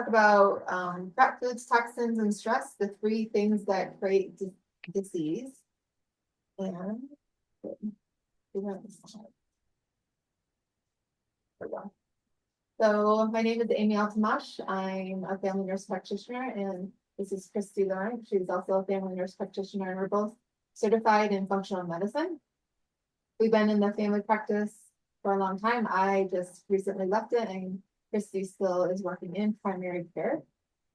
about fat foods, toxins, and stress, the three things that create disease. And there we go. So my name is Amy Altamash. I'm a family nurse practitioner, and this is Christy Lauren. She's also a family nurse practitioner, and we're both certified in functional medicine. We've been in the family practice for a long time. I just recently left it, and Christy still is working in primary care.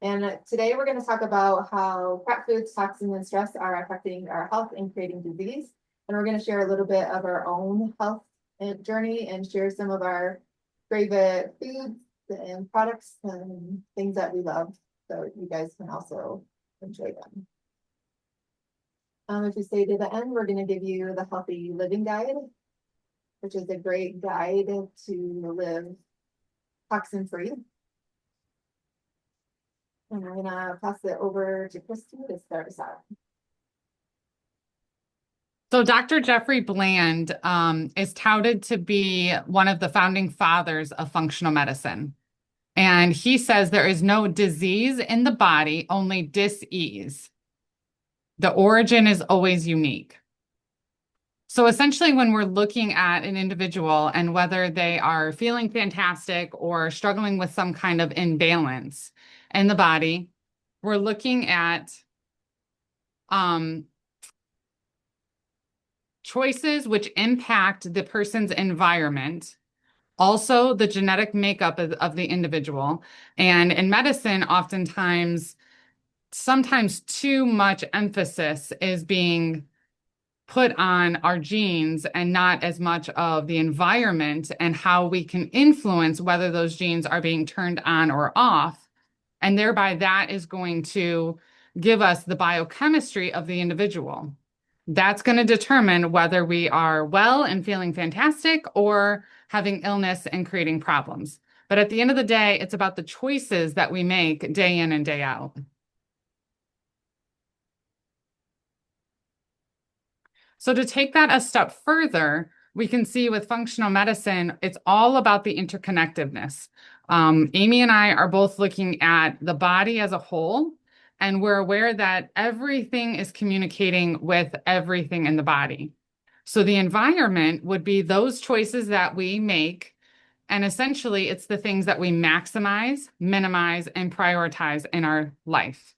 And today we're going to talk about how fat foods, toxins, and stress are affecting our health and creating disease. And we're going to share a little bit of our own health journey and share some of our favorite foods and products and things that we love, so you guys can also enjoy them. If you stay to the end, we're going to give you the Healthy Living Guide, which is a great guide to live toxin-free. And I'm going to pass it over to Christy to start us out. So Dr. Jeffrey Bland is touted to be one of the founding fathers of functional medicine. And he says there is no disease in the body, only dis-ease. The origin is always unique. So essentially, when we're looking at an individual and whether they are feeling fantastic or struggling with some kind of imbalance in the body, we're looking at choices which impact the person's environment, also the genetic makeup of the individual. And in medicine, oftentimes, sometimes too much emphasis is being put on our genes and not as much of the environment and how we can influence whether those genes are being turned on or off. And thereby that is going to give us the biochemistry of the individual. That's going to determine whether we are well and feeling fantastic or having illness and creating problems. But at the end of the day, it's about the choices that we make day in and day out. So to take that a step further, we can see with functional medicine, it's all about the interconnectedness. Amy and I are both looking at the body as a whole, and we're aware that everything is communicating with everything in the body. So the environment would be those choices that we make, and essentially it's the things that we maximize, minimize, and prioritize in our life.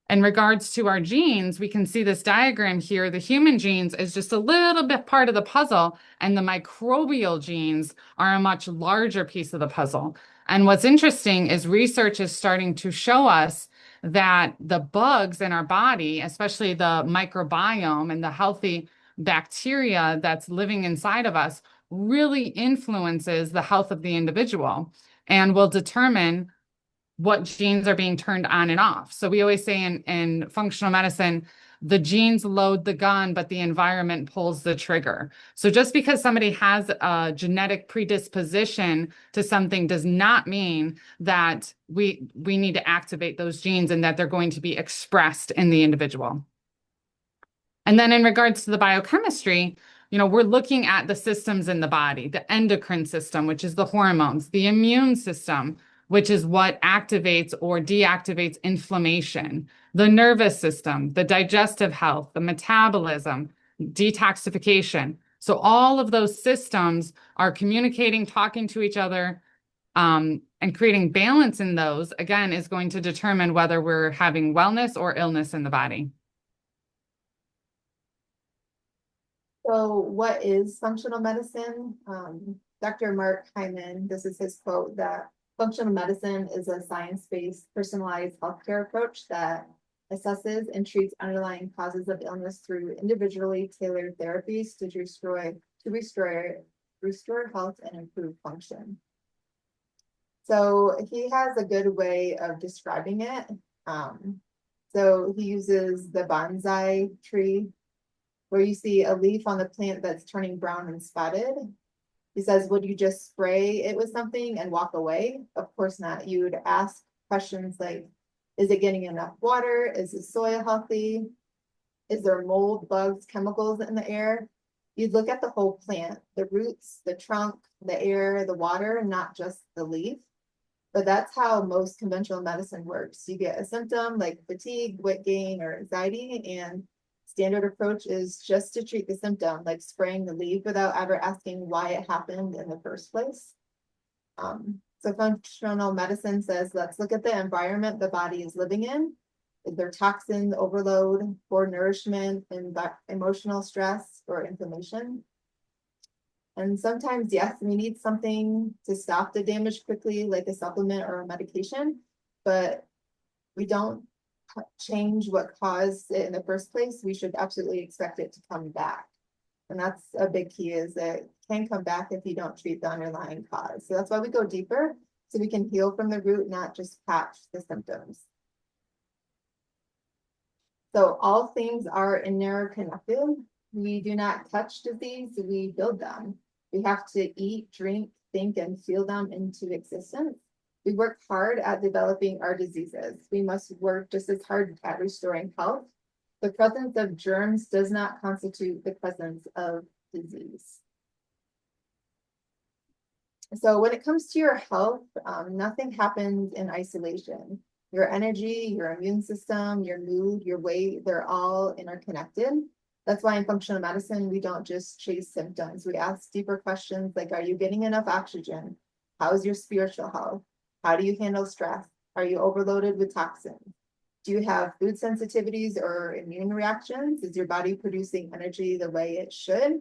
In regards to our genes, we can see this diagram here. The human genes is just a little bit part of the puzzle, and the microbial genes are a much larger piece of the puzzle. And what's interesting is research is starting to show us that the bugs in our body, especially the microbiome and the healthy bacteria that's living inside of us, really influences the health of the individual and will determine what genes are being turned on and off. So we always say in functional medicine, the genes load the gun, but the environment pulls the trigger. So just because somebody has a genetic predisposition to something does not mean that we need to activate those genes and that they're going to be expressed in the individual. And then in regards to the biochemistry, we're looking at the systems in the body, the endocrine system, which is the hormones, the immune system, which is what activates or deactivates inflammation, the nervous system, the digestive health, the metabolism, detoxification. So all of those systems are communicating, talking to each other, and creating balance in those, again, is going to determine whether we're having wellness or illness in the body. So what is functional medicine? Dr. Mark Hyman, this is his quote, that functional medicine is a science-based, personalized healthcare approach that assesses and treats underlying causes of illness through individually tailored therapies to restore health and improve function. So he has a good way of describing it. So he uses the bonsai tree, where you see a leaf on the plant that's turning brown and spotted. He says, would you just spray it with something and walk away? Of course not. You would ask questions like, is it getting enough water? Is the soil healthy? Is there mold, bugs, chemicals in the air? You'd look at the whole plant, the roots, the trunk, the air, the water, not just the leaf. But that's how most conventional medicine works. You get a symptom like fatigue, weight gain, or anxiety, and standard approach is just to treat the symptom, like spraying the leaf without ever asking why it happened in the first place. So functional medicine says, let's look at the environment the body is living in. Is there toxin overload, poor nourishment, and emotional stress or inflammation? And sometimes, yes, we need something to stop the damage quickly, like a supplement or a medication, but we don't change what caused it in the first place. We should absolutely expect it to come back. And that's a big key, is that it can come back if you don't treat the underlying cause. So that's why we go deeper, so we can heal from the root, not just patch the symptoms. So all things are interconnected. We do not touch disease, we build them. We have to eat, drink, think, and feel them into existence. We work hard at developing our diseases. We must work just as hard at restoring health. The presence of germs does not constitute the presence of disease. So when it comes to your health, nothing happens in isolation. Your energy, your immune system, your mood, your weight, they're all interconnected. That's why in functional medicine, we don't just chase symptoms. We ask deeper questions like, are you getting enough oxygen? How's your spiritual health? How do you handle stress? Are you overloaded with toxins? Do you have food sensitivities or immune reactions? Is your body producing energy the way it should?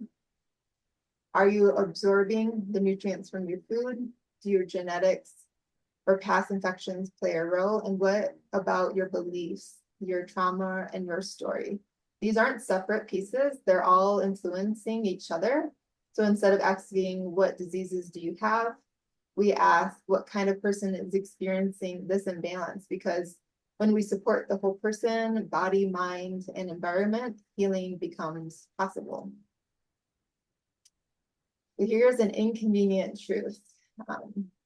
Are you absorbing the nutrients from your food? Do your genetics or past infections play a role? And what about your beliefs, your trauma, and your story? These aren't separate pieces. They're all influencing each other. So instead of asking, what diseases do you have? We ask, what kind of person is experiencing this imbalance? Because when we support the whole person, body, mind, and environment, healing becomes possible. Here's an inconvenient truth.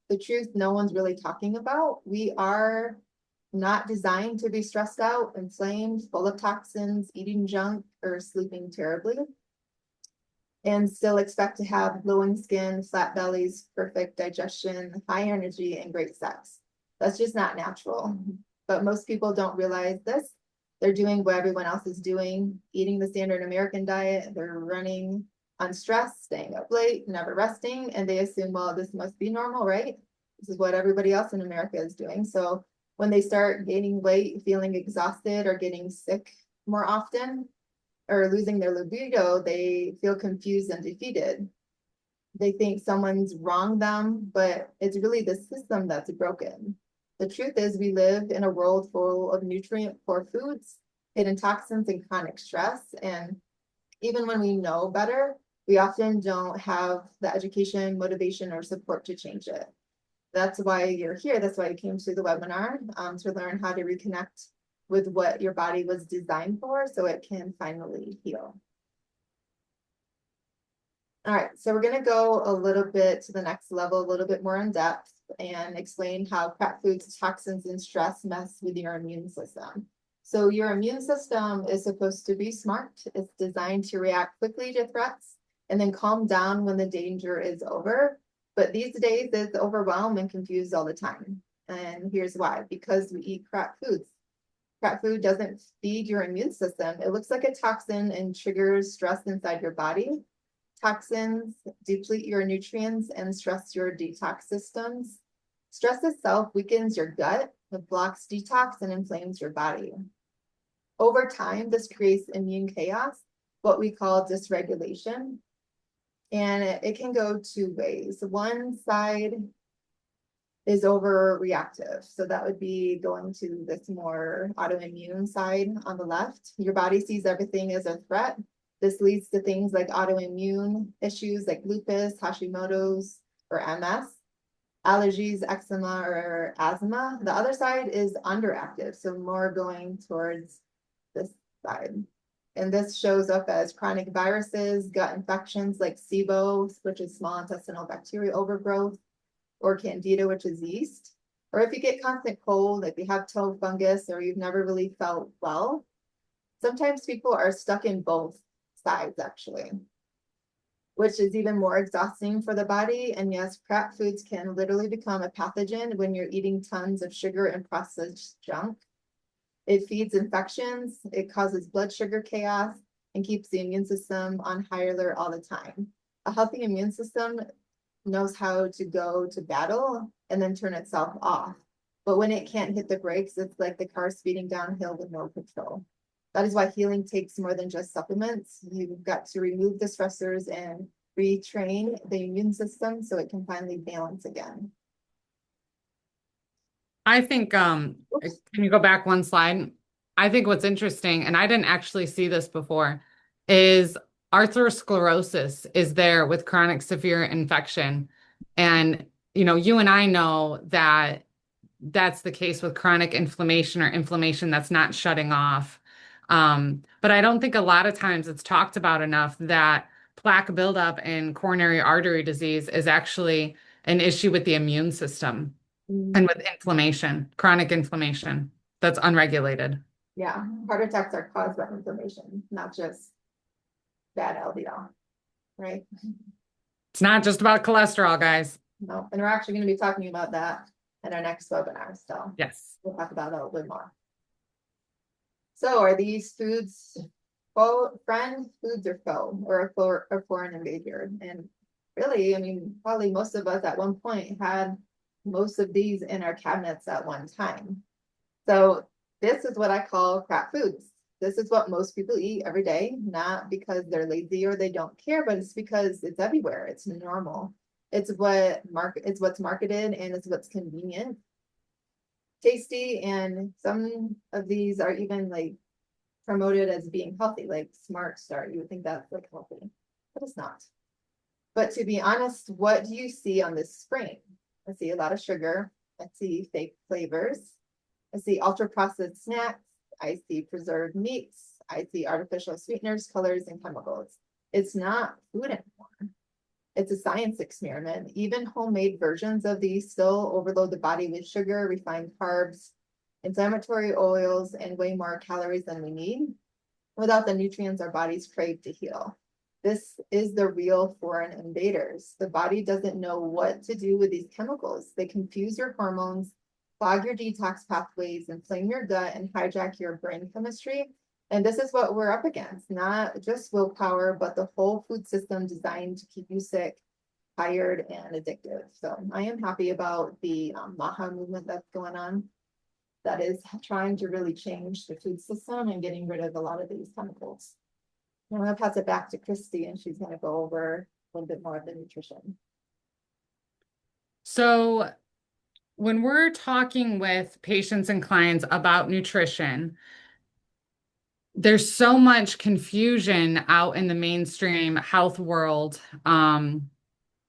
The truth no one's really talking about. We are not designed to be stressed out, inflamed, full of toxins, eating junk, or sleeping terribly, and still expect to have glowing skin, flat bellies, perfect digestion, high energy, and great sex. That's just not natural. But most people don't realize this. They're doing what everyone else is doing, eating the standard American diet. They're running on stress, staying up late, never resting, and they assume, well, this must be normal, right? This is what everybody else in America is doing. So when they start gaining weight, feeling exhausted, or getting sick more often, or losing their libido, they feel confused and defeated. They think someone's wronged them, but it's really the system that's broken. The truth is, we live in a world full of nutrient-poor foods, hidden toxins, and chronic stress. And even when we know better, we often don't have the education, motivation, or support to change it. That's why you're here. That's why you came to the webinar, to learn how to reconnect with what your body was designed for, so it can finally heal. All right, so we're going to go a little bit to the next level, a little bit more in depth, and explain how crap foods, toxins, and stress mess with your immune system. So your immune system is supposed to be smart. It's designed to react quickly to threats and then calm down when the danger is over. But these days it's overwhelmed and confused all the time. And here's why: because we eat crap foods. Crap food doesn't feed your immune system. It looks like a toxin and triggers stress inside your body. Toxins deplete your nutrients and stress your detox systems. Stress itself weakens your gut, it blocks detox, and inflames your body. Over time, this creates immune chaos, what we call dysregulation. And it can go two ways. One side is overreactive. So that would be going to this more autoimmune side on the left. Your body sees everything as a threat. This leads to things like autoimmune issues like lupus, Hashimoto's, or MS, allergies, eczema, or asthma. The other side is underactive, so more going towards this side. And this shows up as chronic viruses, gut infections like SIBO, which is small intestinal bacterial overgrowth, or candida, which is yeast. Or if you get constant cold, if you have toe fungus, or you've never really felt well, sometimes people are stuck in both sides, actually. which is even more exhausting for the body. And yes, crap foods can literally become a pathogen when you're eating tons of sugar and processed junk. It feeds infections, it causes blood sugar chaos, and keeps the immune system on high alert all the time. A healthy immune system knows how to go to battle and then turn itself off. But when it can't hit the brakes, it's like the car speeding downhill with no control. That is why healing takes more than just supplements. You've got to remove the stressors and retrain the immune system so it can finally balance again. I think, Oops. can you go back one slide? I think what's interesting, and I didn't actually see this before, is atherosclerosis is there with chronic severe infection. And, you and I know that that's the case with chronic inflammation or inflammation that's not shutting off. But I don't think a lot of times it's talked about enough that plaque buildup and coronary artery disease is actually an issue with the immune system and with inflammation, chronic inflammation that's unregulated. Yeah, heart attacks are caused by inflammation, not just bad LDL, right? It's not just about cholesterol, guys. No, and we're actually going to be talking about that in our next webinar. So Yes. we'll talk about that a little bit more. So are these foods friend foods or foe, or a foreign invader? And really, I mean, probably most of us at one point had most of these in our cabinets at one time. So this is what I call crap foods. This is what most people eat every day, not because they're lazy or they don't care, but it's because it's everywhere. It's normal. It's what's marketed, and it's what's convenient, tasty, and some of these are even like promoted as being healthy, like Smart Start. You would think that's like healthy, but it's not. But to be honest, what do you see on this screen? I see a lot of sugar. I see fake flavors. I see ultra processed snacks. I see preserved meats. I see artificial sweeteners, colors, and chemicals. It's not food anymore. It's a science experiment. Even homemade versions of these still overload the body with sugar, refined carbs, inflammatory oils, and way more calories than we need without the nutrients our bodies crave to heal. This is the real foreign invaders. The body doesn't know what to do with these chemicals. They confuse your hormones, clog your detox pathways, inflame your gut, and hijack your brain chemistry. And this is what we're up against, not just willpower, but the whole food system designed to keep you sick, tired, and addictive. So I am happy about the MAHA movement that's going on, that is trying to really change the food system and getting rid of a lot of these chemicals. I'm going to pass it back to Christy, and she's going to go over a little bit more of the nutrition. So when we're talking with patients and clients about nutrition, there's so much confusion out in the mainstream health world in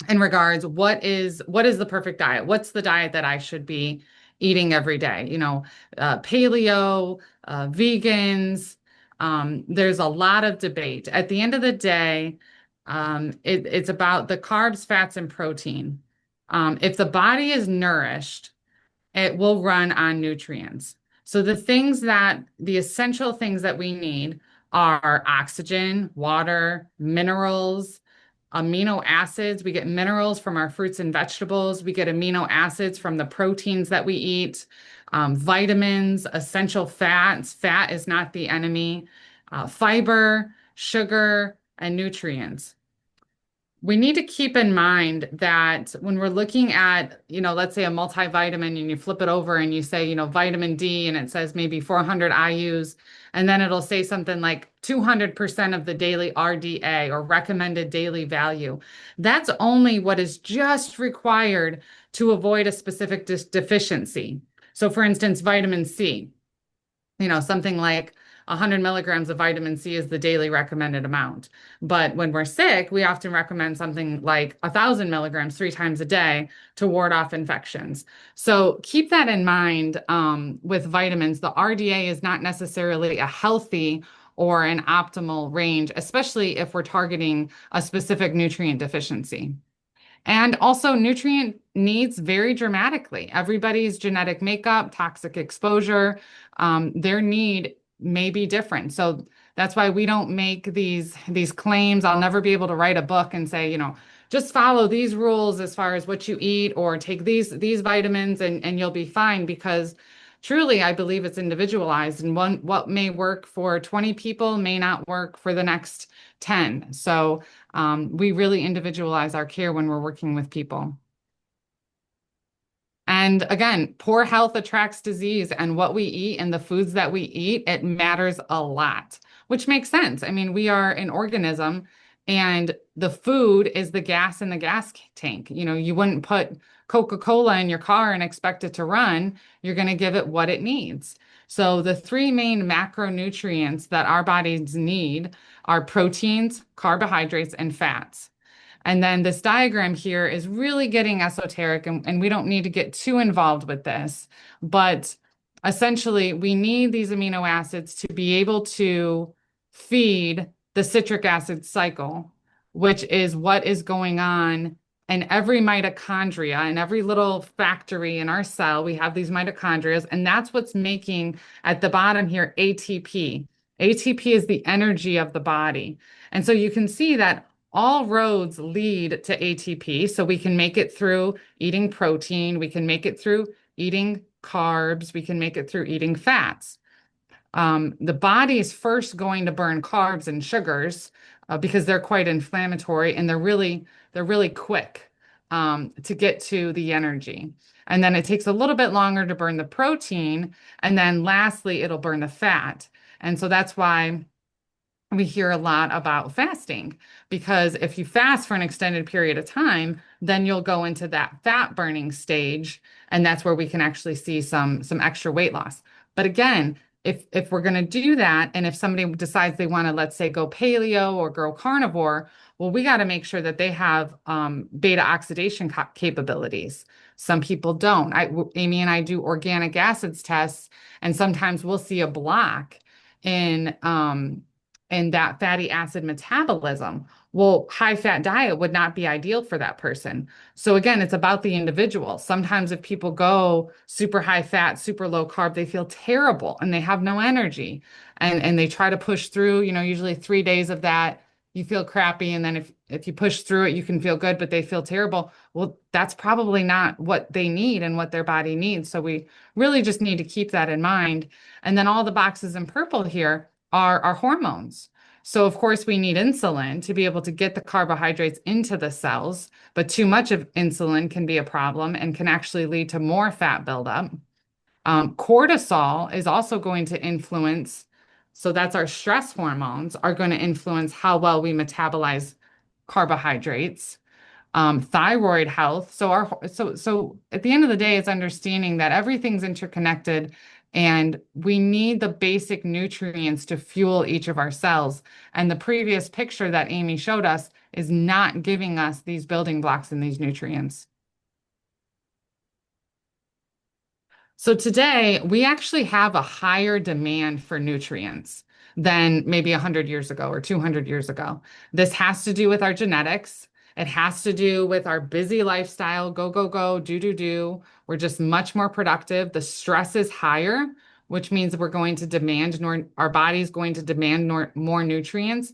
regards what is the perfect diet? What's the diet that I should be eating every day? Paleo, vegans. There's a lot of debate. At the end of the day, it's about the carbs, fats, and protein. If the body is nourished, it will run on nutrients. So the essential things that we need are oxygen, water, minerals, amino acids. We get minerals from our fruits and vegetables. We get amino acids from the proteins that we eat, vitamins, essential fats. Fat is not the enemy. Fiber, sugar, and nutrients. We need to keep in mind that when we're looking at, let's say a multivitamin and you flip it over and you say, vitamin D and it says maybe 400 IUs, and then it'll say something like 200% of the daily RDA or recommended daily value. That's only what is just required to avoid a specific deficiency. So for instance, vitamin C, something like 100 milligrams of vitamin C is the daily recommended amount. But when we're sick, we often recommend something like 1,000 milligrams 3 times a day to ward off infections. So keep that in mind with vitamins. The RDA is not necessarily a healthy or an optimal range, especially if we're targeting a specific nutrient deficiency. And also nutrient needs vary dramatically. Everybody's genetic makeup, toxic exposure, their need may be different. So that's why we don't make these claims. I'll never be able to write a book and say, just follow these rules as far as what you eat or take these vitamins and you'll be fine, because truly I believe it's individualized, and what may work for 20 people may not work for the next 10. So we really individualize our care when we're working with people. And again, poor health attracts disease, and what we eat and the foods that we eat, it matters a lot, which makes sense. I mean, we are an organism, and the food is the gas in the gas tank. You wouldn't put Coca-Cola in your car and expect it to run. You're going to give it what it needs. So the three main macronutrients that our bodies need are proteins, carbohydrates, and fats. And then this diagram here is really getting esoteric, and we don't need to get too involved with this. But essentially, we need these amino acids to be able to feed the citric acid cycle, which is what is going on in every mitochondria, in every little factory in our cell. We have these mitochondria, and that's what's making at the bottom here ATP. ATP is the energy of the body. And so you can see that all roads lead to ATP. So we can make it through eating protein. We can make it through eating carbs. We can make it through eating fats. The body is first going to burn carbs and sugars because they're quite inflammatory, and they're really quick to get to the energy. And then it takes a little bit longer to burn the protein. And then lastly, it'll burn the fat. And so that's why we hear a lot about fasting, because if you fast for an extended period of time, then you'll go into that fat burning stage, and that's where we can actually see some extra weight loss. But again, if we're going to do that, and if somebody decides they want to, let's say, go paleo or go carnivore, well, we got to make sure that they have beta oxidation capabilities. Some people don't. Amy and I do organic acids tests, and sometimes we'll see a block in that fatty acid metabolism. Well, high fat diet would not be ideal for that person. So again, it's about the individual. Sometimes if people go super high fat, super low carb, they feel terrible and they have no energy. And they try to push through, usually 3 days of that, you feel crappy. And then if you push through it, you can feel good, but they feel terrible. Well, that's probably not what they need and what their body needs. So we really just need to keep that in mind. And then all the boxes in purple here are hormones. So of course we need insulin to be able to get the carbohydrates into the cells, but too much of insulin can be a problem and can actually lead to more fat buildup. Cortisol is also going to influence, so that's our stress hormones, are going to influence how well we metabolize carbohydrates. Thyroid health. So at the end of the day, it's understanding that everything's interconnected, and we need the basic nutrients to fuel each of our cells. And the previous picture that Amy showed us is not giving us these building blocks and these nutrients. So today, we actually have a higher demand for nutrients than maybe 100 years ago or 200 years ago. This has to do with our genetics. It has to do with our busy lifestyle, go, go, go, do, do, do. We're just much more productive. The stress is higher, which means we're going to demand our body's going to demand more nutrients.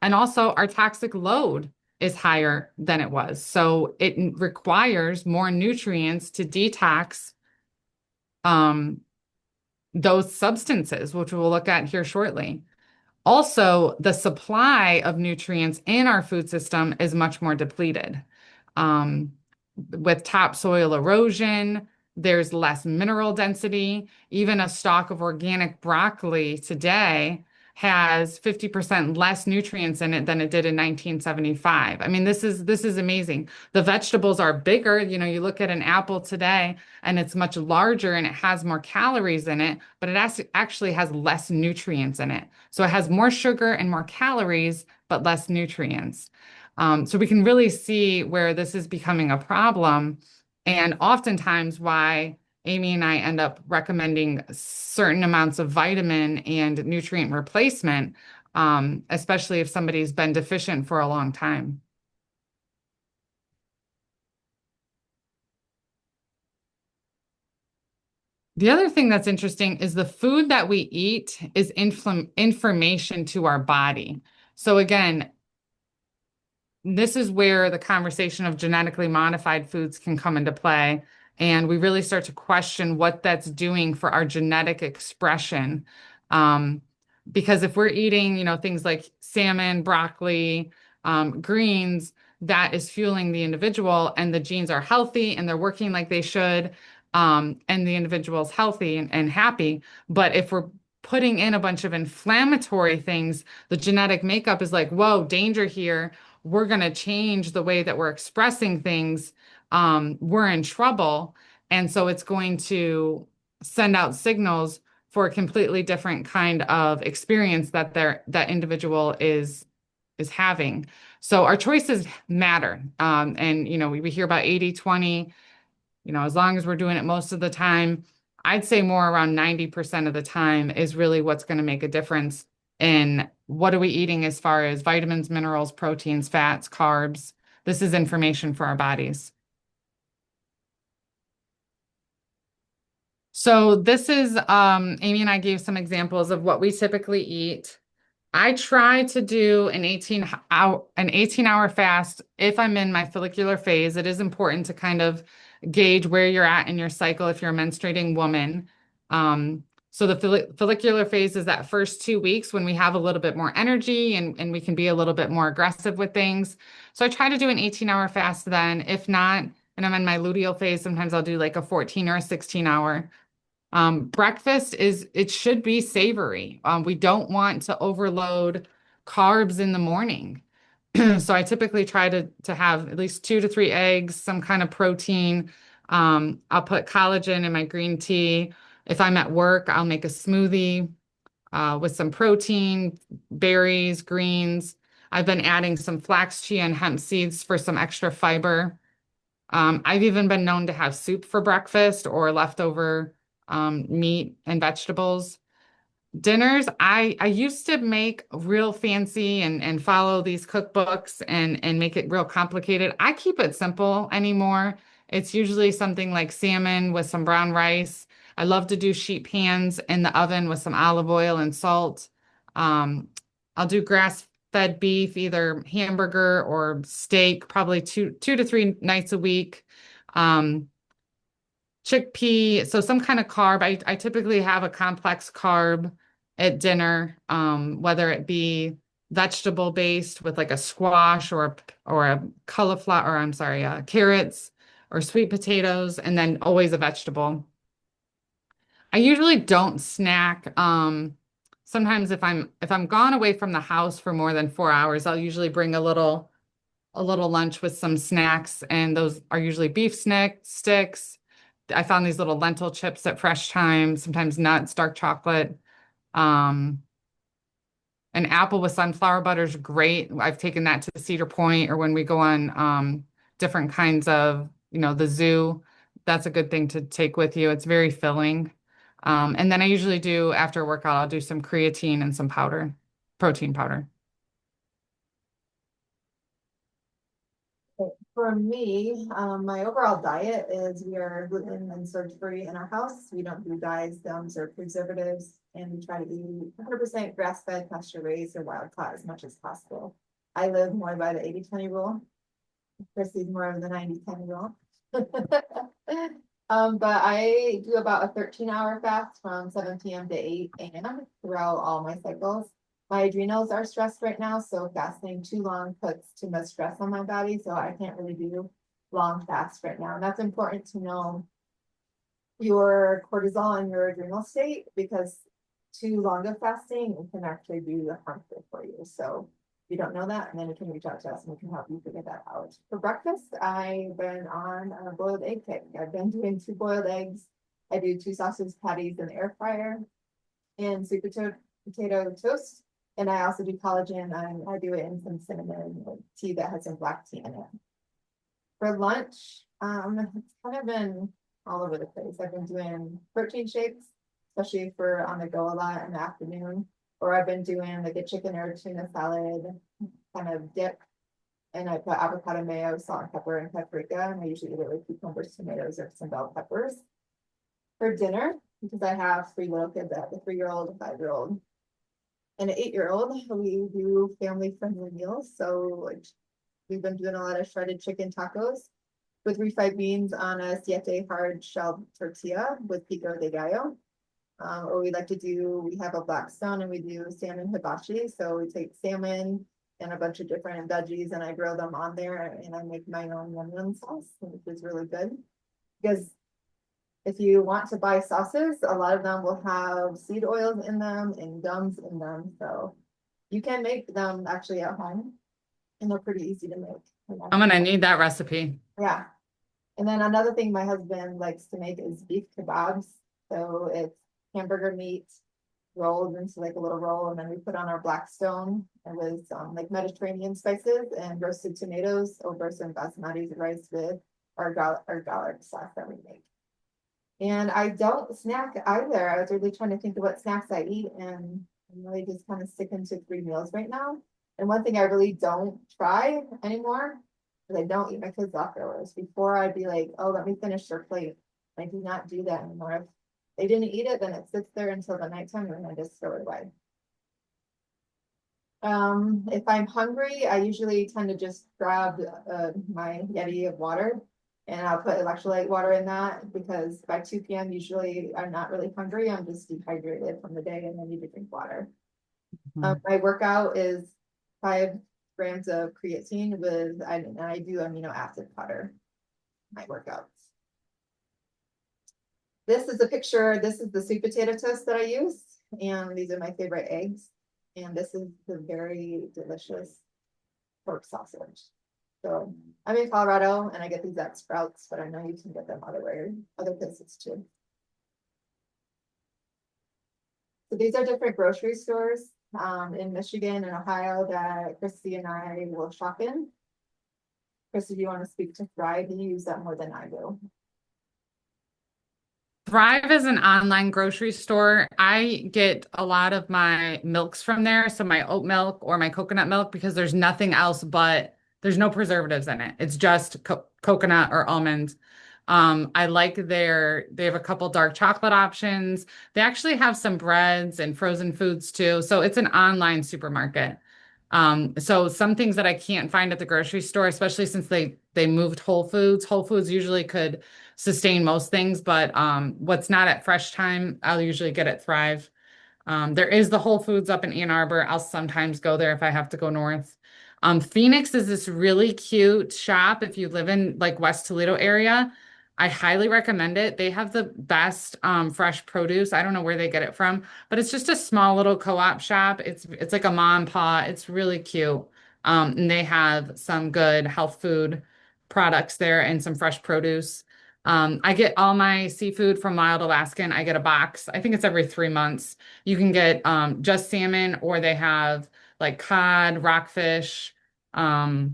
And also our toxic load is higher than it was. So it requires more nutrients to detox those substances, which we'll look at here shortly. Also, the supply of nutrients in our food system is much more depleted. With topsoil erosion, there's less mineral density. Even a stalk of organic broccoli today has 50% less nutrients in it than it did in 1975. I mean, this is amazing. The vegetables are bigger. You look at an apple today and it's much larger and it has more calories in it, but it actually has less nutrients in it. So it has more sugar and more calories, but less nutrients. So we can really see where this is becoming a problem, and oftentimes why Amy and I end up recommending certain amounts of vitamin and nutrient replacement, especially if somebody's been deficient for a long time. The other thing that's interesting is the food that we eat is information to our body. So again, this is where the conversation of genetically modified foods can come into play. And we really start to question what that's doing for our genetic expression. Um, because if we're eating, things like salmon, broccoli, greens, that is fueling the individual, and the genes are healthy and they're working like they should, and the individual's healthy and happy. But if we're putting in a bunch of inflammatory things, the genetic makeup is like, whoa, danger here, we're going to change the way that we're expressing things, we're in trouble. And so it's going to send out signals for a completely different kind of experience that that individual is having. So our choices matter. And we hear about 80/20. As long as we're doing it most of the time, I'd say more around 90% of the time is really what's going to make a difference in what are we eating as far as vitamins, minerals, proteins, fats, carbs. This is information for our bodies. So this is, Amy and I gave some examples of what we typically eat. I try to do an 18-hour fast if I'm in my follicular phase. It is important to kind of gauge where you're at in your cycle if you're a menstruating woman. So the follicular phase is that first 2 weeks when we have a little bit more energy and we can be a little bit more aggressive with things. So I try to do an 18-hour fast then. If not, and I'm in my luteal phase, sometimes I'll do like a 14 or a 16-hour. Breakfast it should be savory. We don't want to overload carbs in the morning. So I typically try to have at least 2 to 3 eggs, some kind of protein. I'll put collagen in my green tea. If I'm at work, I'll make a smoothie with some protein, berries, greens. I've been adding some flax chia and hemp seeds for some extra fiber. I've even been known to have soup for breakfast or leftover meat and vegetables. Dinners, I used to make real fancy and follow these cookbooks and make it real complicated. I keep it simple anymore. It's usually something like salmon with some brown rice. I love to do sheet pans in the oven with some olive oil and salt. Um, I'll do grass-fed beef, either hamburger or steak, probably two to three nights a week. Um, Chickpea, so some kind of carb. I typically have a complex carb at dinner, whether it be vegetable based with like a squash or a cauliflower, or I'm sorry, carrots or sweet potatoes, and then always a vegetable. I usually don't snack. Sometimes if I'm gone away from the house for more than 4 hours, I'll usually bring a little lunch with some snacks, and those are usually beef sticks. I found these little lentil chips at Fresh Time, sometimes nuts, dark chocolate. Um, an apple with sunflower butter is great. I've taken that to Cedar Point, or when we go on different kinds of, the zoo. That's a good thing to take with you. It's very filling. And then I usually do after a workout, I'll do some creatine and some powder, protein powder. For me, my overall diet is we are gluten and starch free in our house. We don't do dyes, gums, or preservatives, and we try to be 100% grass-fed, pasture-raised, or wild caught as much as possible. I live more by the 80/20 rule. Chrissy's more of the 90/10 rule. But I do about a 13-hour fast from 7 p.m. to 8 a.m. throughout all my cycles. My adrenals are stressed right now, so fasting too long puts too much stress on my body, so I can't really do long fasts right now. And that's important to know your cortisol and your adrenal state, because too long of fasting can actually be harmful for you. So if you don't know that, and then you can reach out to us and we can help you figure that out. For breakfast, I've been on a boiled egg kick. I've been doing 2 boiled eggs. I do 2 sausage patties in the air fryer and sweet potato toast. And I also do collagen. I do it in some cinnamon tea that has some black tea in it. For lunch, it's kind of been all over the place. I've been doing protein shakes, especially for on the go a lot in the afternoon. Or I've been doing like a chicken or tuna salad kind of dip. And I put avocado mayo, salt and pepper, and paprika. And I usually eat it with cucumbers, tomatoes, or some bell peppers. For dinner, because I have three little kids. I have a 3-year-old, a 5-year-old, and an 8-year-old. We do family friendly meals. So like we've been doing a lot of shredded chicken tacos with refried beans on a siete hard shelled tortilla with pico de gallo. Or we like to do, we have a Blackstone and we do salmon hibachi. So we take salmon and a bunch of different veggies and I grill them on there and I make my own yum yum sauce, which is really good. Because if you want to buy sauces, a lot of them will have seed oils in them and gums in them. So you can make them actually at home and they're pretty easy to make. I'm gonna need that recipe. Yeah. And then another thing my husband likes to make is beef kebabs. So it's hamburger meat rolled into like a little roll, and then we put on our Blackstone. It was like Mediterranean spices and roasted tomatoes over some basmati rice with our garlic sauce that we make. And I don't snack either. I was really trying to think of what snacks I eat, and I'm really just kind of sticking to 3 meals right now. And one thing I really don't try anymore is I don't eat my kids' leftovers. Before I'd be like, oh, let me finish their plate. I do not do that anymore. If they didn't eat it, then it sits there until the nighttime and I just throw it away. If I'm hungry, I usually tend to just grab my Yeti of water and I'll put electrolyte water in that because by 2 p.m. usually I'm not really hungry. I'm just dehydrated from the day and I need to drink water. My workout is 5 grams of creatine with, I do amino acid powder, my workouts. This is a picture, this is the sweet potato toast that I use, and these are my favorite eggs. And this is the very delicious pork sausage. So I'm in Colorado and I get these at Sprouts, but I know you can get them other places too. So these are different grocery stores in Michigan and Ohio that Christy and I will shop in. Christy, do you want to speak to Thrive? You use that more than I do. Thrive is an online grocery store. I get a lot of my milks from there, so my oat milk or my coconut milk, because there's nothing else but there's no preservatives in it. It's just coconut or almond. I like they have a couple dark chocolate options. They actually have some breads and frozen foods too. So it's an online supermarket. So some things that I can't find at the grocery store, especially since they moved Whole Foods. Whole Foods usually could sustain most things, but what's not at Fresh Time, I'll usually get at Thrive. There is the Whole Foods up in Ann Arbor. I'll sometimes go there if I have to go north. Phoenix is this really cute shop if you live in like West Toledo area. I highly recommend it. They have the best fresh produce. I don't know where they get it from, but it's just a small little co-op shop. It's like a mom and pop. It's really cute. And they have some good health food products there and some fresh produce. I get all my seafood from Wild Alaskan. I get a box. I think it's every 3 months. You can get just salmon, or they have like cod, rockfish, I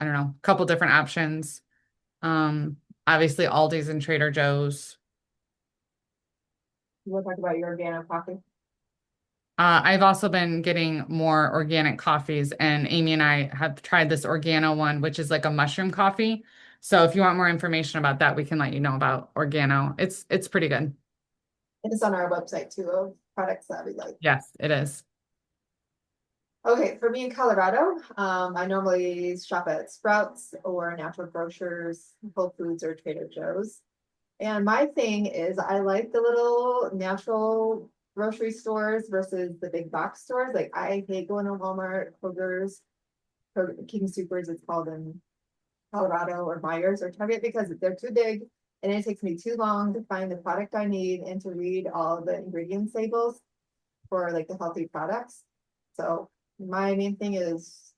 don't know, a couple different options. Um, Obviously Aldi's and Trader Joe's. You want to talk about your organic coffee? I've also been getting more organic coffees, and Amy and I have tried this Organo one, which is like a mushroom coffee. So if you want more information about that, we can let you know about Organo. It's pretty good. And it's on our website too of products that we like. Yes, it is. Okay, for me in Colorado, I normally shop at Sprouts or Natural Grocers, Whole Foods, or Trader Joe's. And my thing is I like the little natural grocery stores versus the big box stores. Like I hate going to Walmart, Kroger's, King Supers, it's called in Colorado, or Myers or Target, because they're too big and it takes me too long to find the product I need and to read all the ingredient labels for like the healthy products. So my main thing is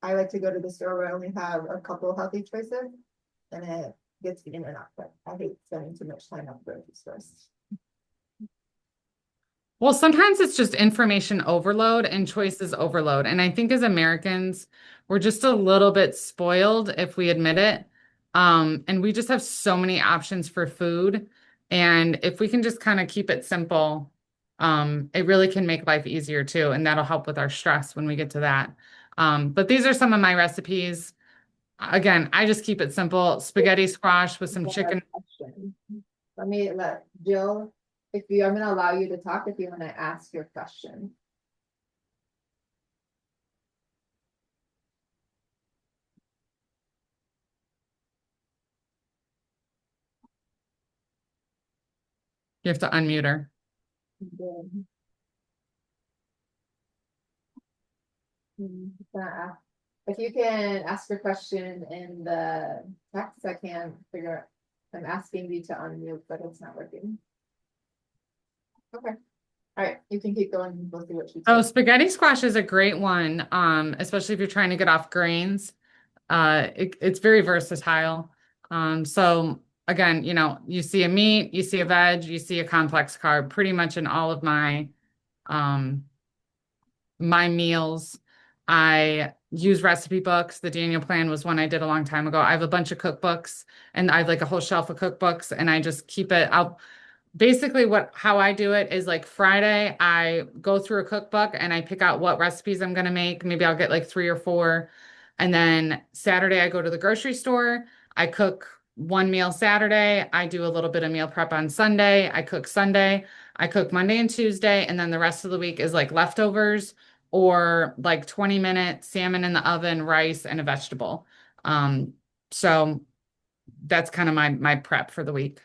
I like to go to the store where I only have a couple healthy choices and it gets me in and out, but I hate spending too much time at the grocery stores. Well, sometimes it's just information overload and choices overload. And I think as Americans, we're just a little bit spoiled if we admit it. And we just have so many options for food. And if we can just kind of keep it simple, it really can make life easier too. And that'll help with our stress when we get to that. But these are some of my recipes. Again, I just keep it simple. Spaghetti squash with some chicken. let me let Jill, I'm gonna allow you to talk if you wanna ask your question. You have to unmute her. Good. Gonna ask- If you can ask your question in the text, I can't figure out. I'm asking you to unmute, but it's not working. Okay, all right, you can keep going and we'll see what she Oh, says. spaghetti squash is a great one, especially if you're trying to get off grains. It's very versatile. So again, you see a meat, you see a veg, you see a complex carb pretty much in all of um, my meals. I use recipe books. The Daniel plan was one I did a long time ago. I have a bunch of cookbooks and I have like a whole shelf of cookbooks and I just keep it. I'll basically how I do it is like Friday, I go through a cookbook and I pick out what recipes I'm going to make. Maybe I'll get like 3 or 4. And then Saturday, I go to the grocery store. I cook one meal Saturday. I do a little bit of meal prep on Sunday. I cook Sunday. I cook Monday and Tuesday. And then the rest of the week is like leftovers or like 20-minute salmon in the oven, rice, and a vegetable. Um, so that's kind of my prep for the week.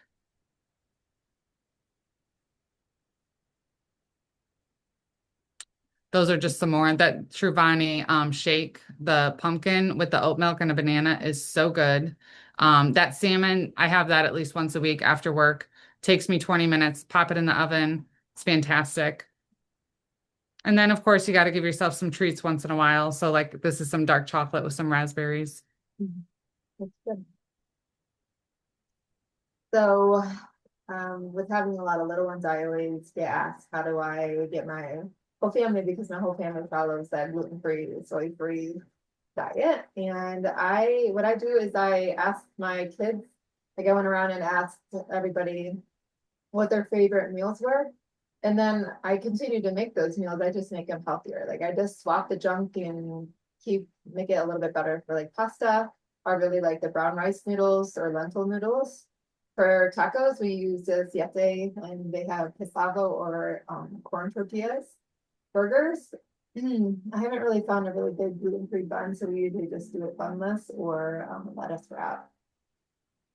Those are just some more. That Truvani shake, the pumpkin with the oat milk and a banana is so good. That salmon, I have that at least once a week after work. Takes me 20 minutes, pop it in the oven. It's fantastic. And then, of course, you got to give yourself some treats once in a while. So, like, this is some dark chocolate with some raspberries. Mhm. That's good. So, with having a lot of little ones, I always get asked, how do I get my whole family, because my whole family follows that gluten-free, soy-free diet. And what I do is I ask my kids, like I went around and asked everybody what their favorite meals were. And then I continue to make those meals. I just make them healthier. Like I just swap the junk and make it a little bit better for like pasta. I really like the brown rice noodles or lentil noodles. For tacos, we use the siete and they have pisavo or corn tortillas. Burgers, I haven't really found a really good gluten-free bun, so we usually just do it bunless or lettuce wrap.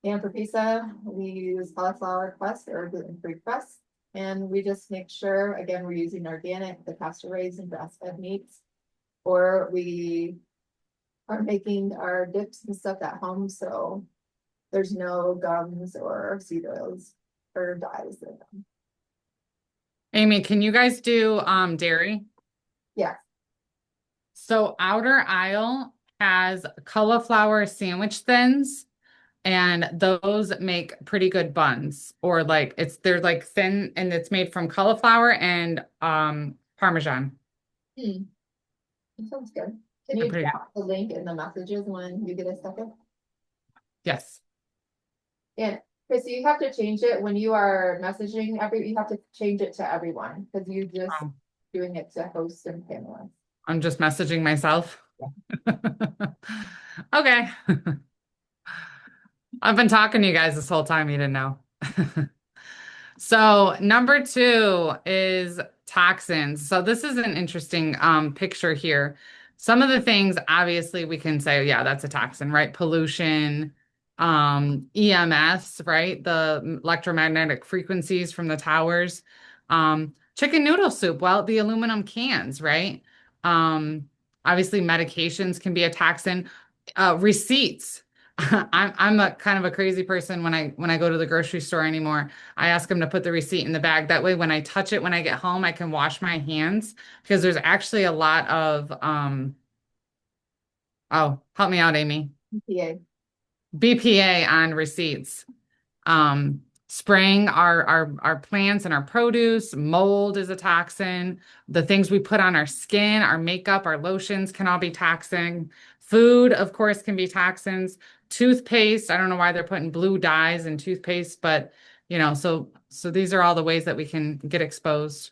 And for pizza, we use cauliflower crust or gluten-free crust. And we just make sure, again, we're using organic, the pasture-raised and grass-fed meats. Or we are making our dips and stuff at home, so there's no gums or seed oils or dyes in them. Amy, can you guys do dairy? Yeah. So Outer Aisle has cauliflower sandwich thins, and those make pretty good buns. Or like they're like thin and it's made from cauliflower and Parmesan. Hmm. That sounds good. Can They're you pretty good. drop the link in the messages when you get a second? Yes. And Chrissy, you have to change it when you are messaging you have to change it to everyone because you just Um, doing it to host and panelists. I'm just messaging myself. Okay. I've been talking to you guys this whole time. You didn't know. So number 2 is toxins. So this is an interesting picture here. Some of the things, obviously, we can say, yeah, that's a toxin, right? Pollution, EMS, right? The electromagnetic frequencies from the towers. Chicken noodle soup, well, the aluminum cans, right? Um, Obviously, medications can be a toxin. Receipts. I'm a kind of a crazy person when I go to the grocery store anymore. I ask them to put the receipt in the bag. That way, when I touch it when I get home, I can wash my hands because there's actually a lot of oh, help me out, Amy. PA. BPA on receipts. Spraying our plants and our produce, mold is a toxin. The things we put on our skin, our makeup, our lotions can all be toxin. Food, of course, can be toxins. Toothpaste, I don't know why they're putting blue dyes in toothpaste, but so these are all the ways that we can get exposed.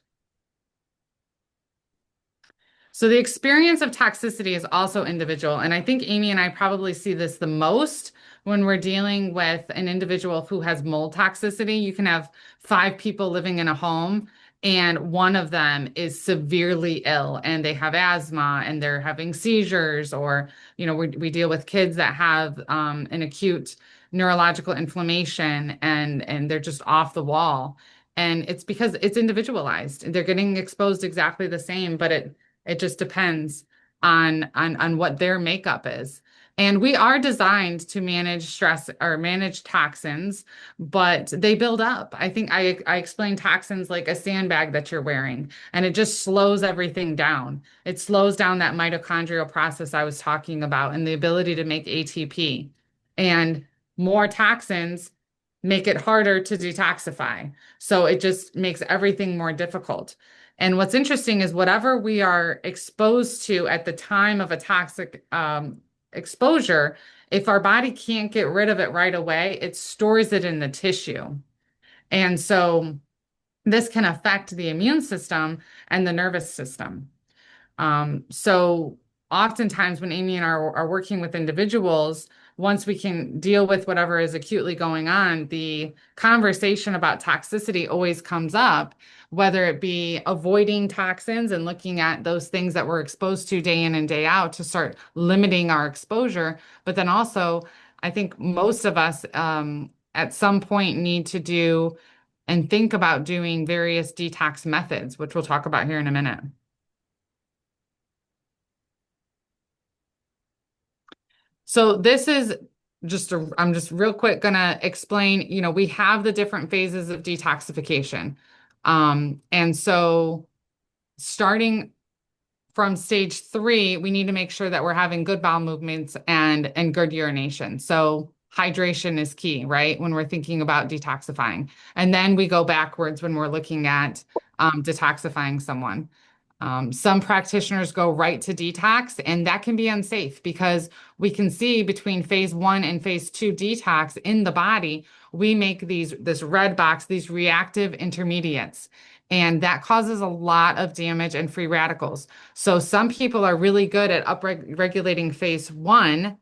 So the experience of toxicity is also individual. And I think Amy and I probably see this the most when we're dealing with an individual who has mold toxicity, you can have 5 people living in a home and one of them is severely ill and they have asthma and they're having seizures, or, we deal with kids that have an acute neurological inflammation and they're just off the wall. And it's because it's individualized. They're getting exposed exactly the same, but it just depends on what their makeup is. And we are designed to manage stress or manage toxins, but they build up. I think I explain toxins like a sandbag that you're wearing, and it just slows everything down. It slows down that mitochondrial process I was talking about and the ability to make ATP. And more toxins make it harder to detoxify. So it just makes everything more difficult. And what's interesting is whatever we are exposed to at the time of a toxic exposure, if our body can't get rid of it right away, it stores it in the tissue. And so this can affect the immune system and the nervous system. So oftentimes when Amy and I are working with individuals, once we can deal with whatever is acutely going on, the conversation about toxicity always comes up, whether it be avoiding toxins and looking at those things that we're exposed to day in and day out to start limiting our exposure. But then also, I think most of us at some point need to do and think about doing various detox methods, which we'll talk about here in a minute. So this is I'm just real quick gonna explain, we have the different phases of detoxification. And so starting from stage 3, we need to make sure that we're having good bowel movements and good urination. So hydration is key, right? When we're thinking about detoxifying. And then we go backwards when we're looking at detoxifying someone. Some practitioners go right to detox, and that can be unsafe because we can see between phase 1 and phase 2 detox in the body, we make this red box, these reactive intermediates, and that causes a lot of damage and free radicals. So some people are really good at upregulating phase 1,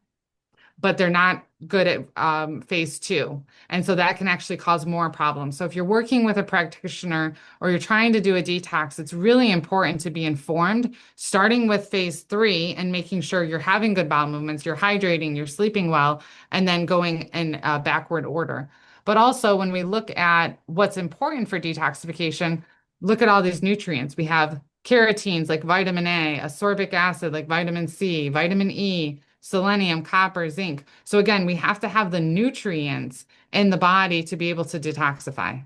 but they're not good at phase 2. And so that can actually cause more problems. So if you're working with a practitioner or you're trying to do a detox, it's really important to be informed, starting with phase 3 and making sure you're having good bowel movements, you're hydrating, you're sleeping well, and then going in backward order. But also when we look at what's important for detoxification, look at all these nutrients. We have carotenes like vitamin A, ascorbic acid like vitamin C, vitamin E, selenium, copper, zinc. So again, we have to have the nutrients in the body to be able to detoxify.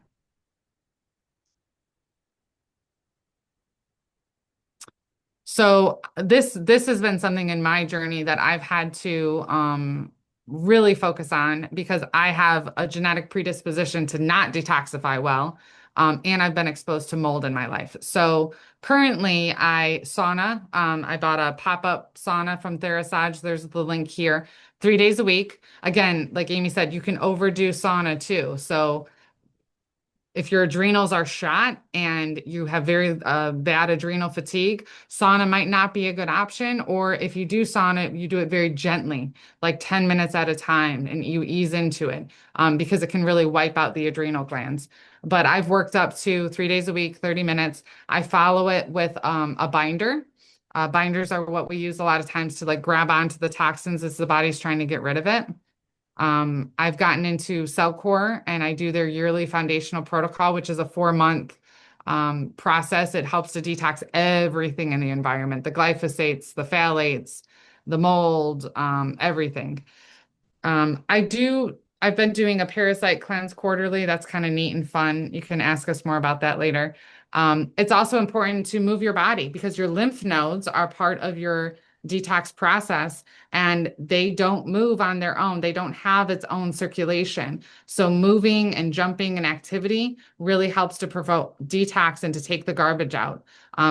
So this has been something in my journey that I've had to really focus on because I have a genetic predisposition to not detoxify well. And I've been exposed to mold in my life. So currently I sauna. I bought a pop-up sauna from Therasage. There's the link here. 3 days a week. Again, like Amy said, you can overdo sauna too. So if your adrenals are shot and you have very bad adrenal fatigue, sauna might not be a good option. Or if you do sauna, you do it very gently, like 10 minutes at a time, and you ease into it because it can really wipe out the adrenal glands. But I've worked up to 3 days a week, 30 minutes. I follow it with a binder. Binders are what we use a lot of times to like grab onto the toxins as the body's trying to get rid of it. I've gotten into Cellcore and I do their yearly foundational protocol, which is a 4-month process. It helps to detox everything in the environment, the glyphosates, the phthalates, the mold, everything. I've been doing a parasite cleanse quarterly. That's kind of neat and fun. You can ask us more about that later. It's also important to move your body because your lymph nodes are part of your detox process and they don't move on their own. They don't have its own circulation. So moving and jumping and activity really helps to provoke detox and to take the garbage out.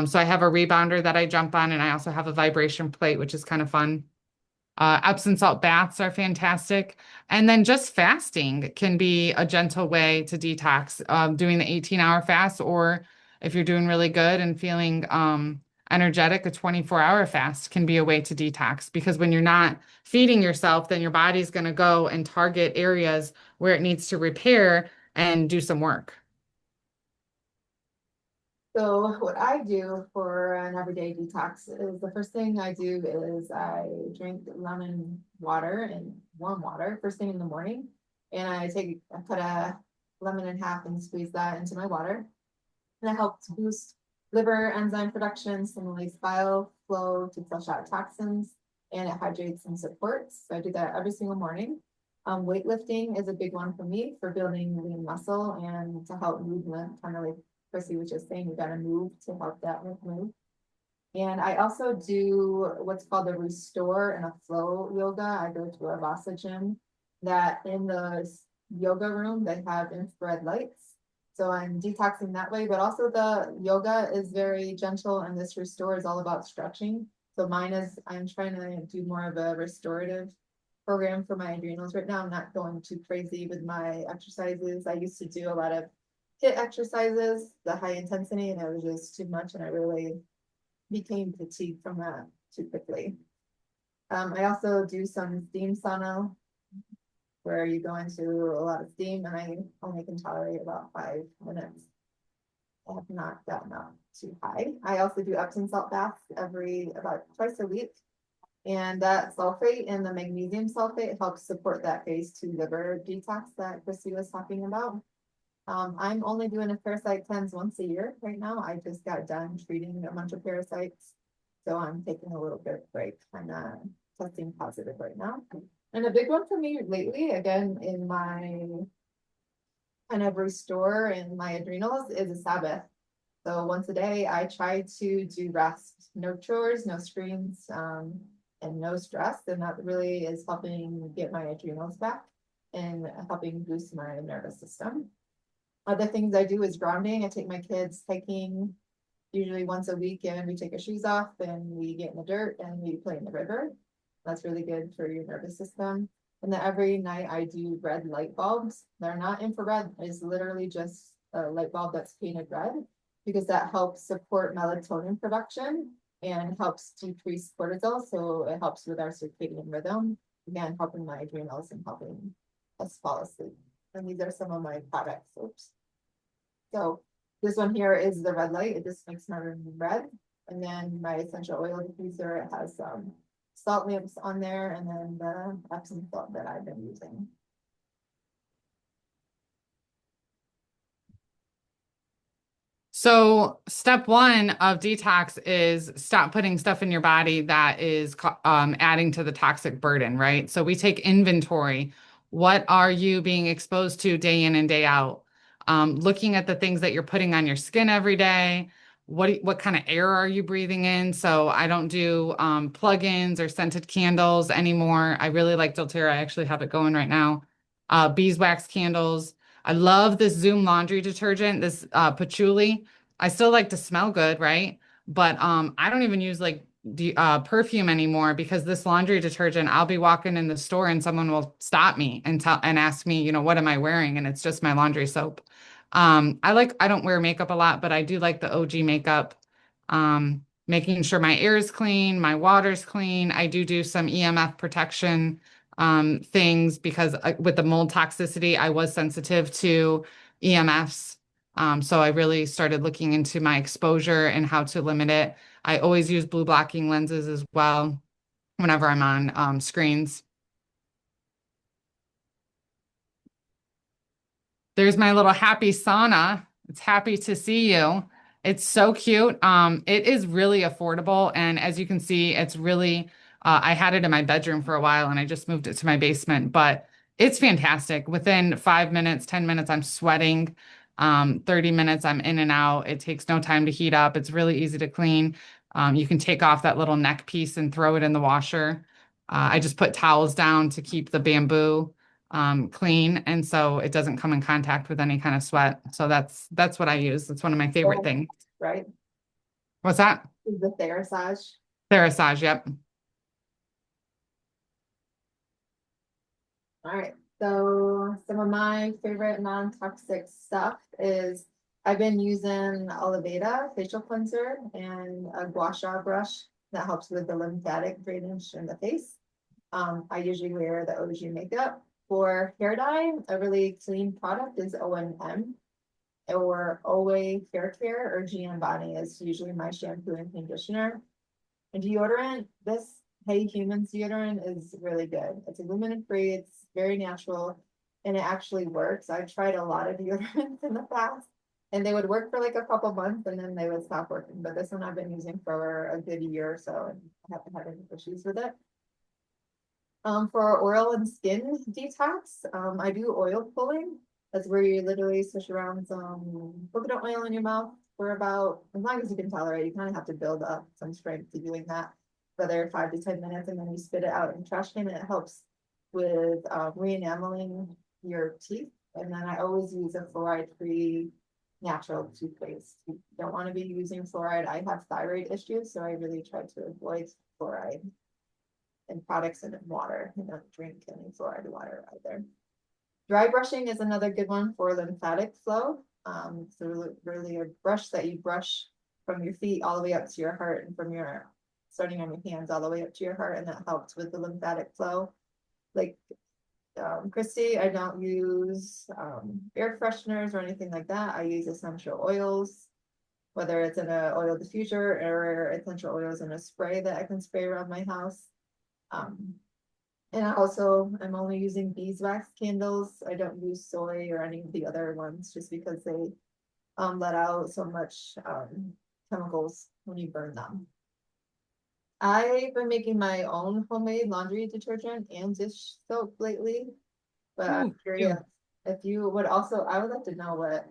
So I have a rebounder that I jump on, and I also have a vibration plate, which is kind of fun. Epsom salt baths are fantastic. And then just fasting can be a gentle way to detox, doing the 18-hour fast, or if you're doing really good and feeling energetic, a 24-hour fast can be a way to detox because when you're not feeding yourself, then your body's going to go and target areas where it needs to repair and do some work. So what I do for an everyday detox is the first thing I do is I drink lemon water and warm water first thing in the morning. And I put a lemon in half and squeeze that into my water. And it helps boost liver enzyme production, stimulates bile flow to flush out toxins, and it hydrates and supports. So I do that every single morning. Weightlifting is a big one for me for building lean muscle and to help movement, kind of like Chrissy was just saying, you got to move to help that move. And I also do what's called a restore and a flow yoga. I go to a Vasa gym that in the yoga room, they have infrared lights. So I'm detoxing that way, but also the yoga is very gentle and this restore is all about stretching. So mine is, I'm trying to do more of a restorative program for my adrenals right now. I'm not going too crazy with my exercises. I used to do a lot of HIIT exercises, the high intensity, and it was just too much. And I really became fatigued from that too quickly. I also do some steam sauna where you go into a lot of steam and I only can tolerate about 5 minutes. I have not gotten up too high. I also do Epsom salt baths about twice a week. And that sulfate and the magnesium sulfate helps support that phase 2 liver detox that Christy was talking about. I'm only doing a parasite cleanse once a year right now. I just got done treating a bunch of parasites. So I'm taking a little bit of break. I'm testing positive right now. And a big one for me lately, again, in my kind of restore and my adrenals is a Sabbath. So once a day, I try to do rest, no chores, no screens, and no stress. And that really is helping get my adrenals back and helping boost my nervous system. Other things I do is grounding. I take my kids hiking usually once a week and we take our shoes off and we get in the dirt and we play in the river. That's really good for your nervous system. And then every night I do red light bulbs. They're not infrared. It's literally just a light bulb that's painted red because that helps support melatonin production and helps decrease cortisol. So it helps with our circadian rhythm. Again, helping my adrenals and helping us fall asleep. And these are some of my products. Oops. So this one here is the red light. It just makes my room red. And then my essential oil diffuser, it has some salt lamps on there and then the Epsom salt that I've been using. So step one of detox is stop putting stuff in your body that is adding to the toxic burden, right? So we take inventory. What are you being exposed to day in and day out? Looking at the things that you're putting on your skin every day. What kind of air are you breathing in? So I don't do plug-ins or scented candles anymore. I really like doTERRA. I actually have it going right now. Beeswax candles. I love this Zoom laundry detergent, this patchouli. I still like to smell good, right? But I don't even use like perfume anymore because this laundry detergent, I'll be walking in the store and someone will stop me and ask me, what am I wearing? And it's just my laundry soap. I don't wear makeup a lot, but I do like the OG makeup. Making sure my air is clean, my water's clean. I do some EMF protection things because with the mold toxicity, I was sensitive to EMFs. So I really started looking into my exposure and how to limit it. I always use blue blocking lenses as well whenever I'm on screens. There's my little happy sauna. It's happy to see you. It's so cute. It is really affordable. And as you can see, it's really, I had it in my bedroom for a while and I just moved it to my basement, but it's fantastic. Within 5 minutes, 10 minutes, I'm sweating. 30 minutes, I'm in and out. It takes no time to heat up. It's really easy to clean. You can take off that little neck piece and throw it in the washer. I just put towels down to keep the bamboo clean, and so it doesn't come in contact with any kind of sweat. So that's what I use. That's one of my favorite things. Right? What's that? Is the Therasage. Therasage, yep. All right. So some of my favorite non-toxic stuff is I've been using Oliveda facial cleanser and a gua sha brush that helps with the lymphatic drainage in the face. I usually wear the OG makeup. For hair dye, a really clean product is O&M or OA Hair Care or GM Body is usually my shampoo and conditioner. And deodorant, this Hey Humans deodorant is really good. It's aluminum free, it's very natural, and it actually works. I've tried a lot of deodorants in the past, and they would work for like a couple months and then they would stop working. But this one I've been using for a good year or so, and I haven't had any issues with it. For oil and skin detox, I do oil pulling. That's where you literally swish around some coconut oil in your mouth for about, as long as you can tolerate, you kind of have to build up some strength to doing that, whether 5 to 10 minutes, and then you spit it out in the trash can, and it helps with re-enameling your teeth. And then I always use a fluoride-free natural toothpaste. You don't want to be using fluoride. I have thyroid issues, so I really try to avoid fluoride and products and in water. You don't drink any fluoride water either. Dry brushing is another good one for lymphatic flow. So really a brush that you brush from your feet all the way up to your heart, and from your starting on your hands all the way up to your heart, and that helps with the lymphatic flow. Like Christy, I don't use air fresheners or anything like that. I use essential oils, whether it's in an oil diffuser or essential oils in a spray that I can spray around my house. And I'm only using beeswax candles. I don't use soy or any of the other ones just because they let out so much chemicals when you burn them. I've been making my own homemade laundry detergent and dish soap lately, but I'm Ooh, curious if you would also, I would like to know what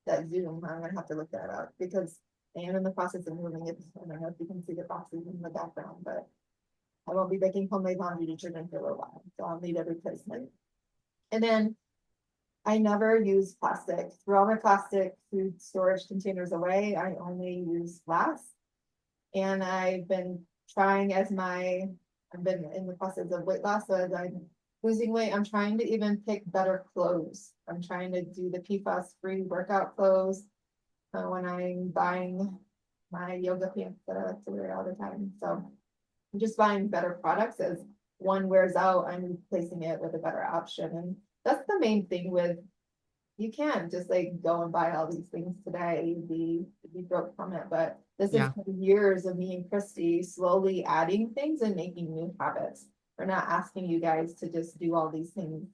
that Zoom, I'm gonna have to look that up because I am in the process of moving it. I don't know if you can see the boxes in the background, but I won't be making homemade laundry detergent for a little while, so I'll need a replacement. And then I never use plastic. Throw all my plastic food storage containers away. I only use glass. And I've been trying I've been in the process of weight loss, so as I'm losing weight, I'm trying to even pick better clothes. I'm trying to do the PFAS-free workout clothes when I'm buying my yoga pants that I like to wear all the time. So I'm just buying better products. As one wears out, I'm replacing it with a better option. And that's the main thing with, you can't just like go and buy all these things today, be broke from it. But this is yeah. years of me and Christy slowly adding things and making new habits. We're not asking you guys to just do all these things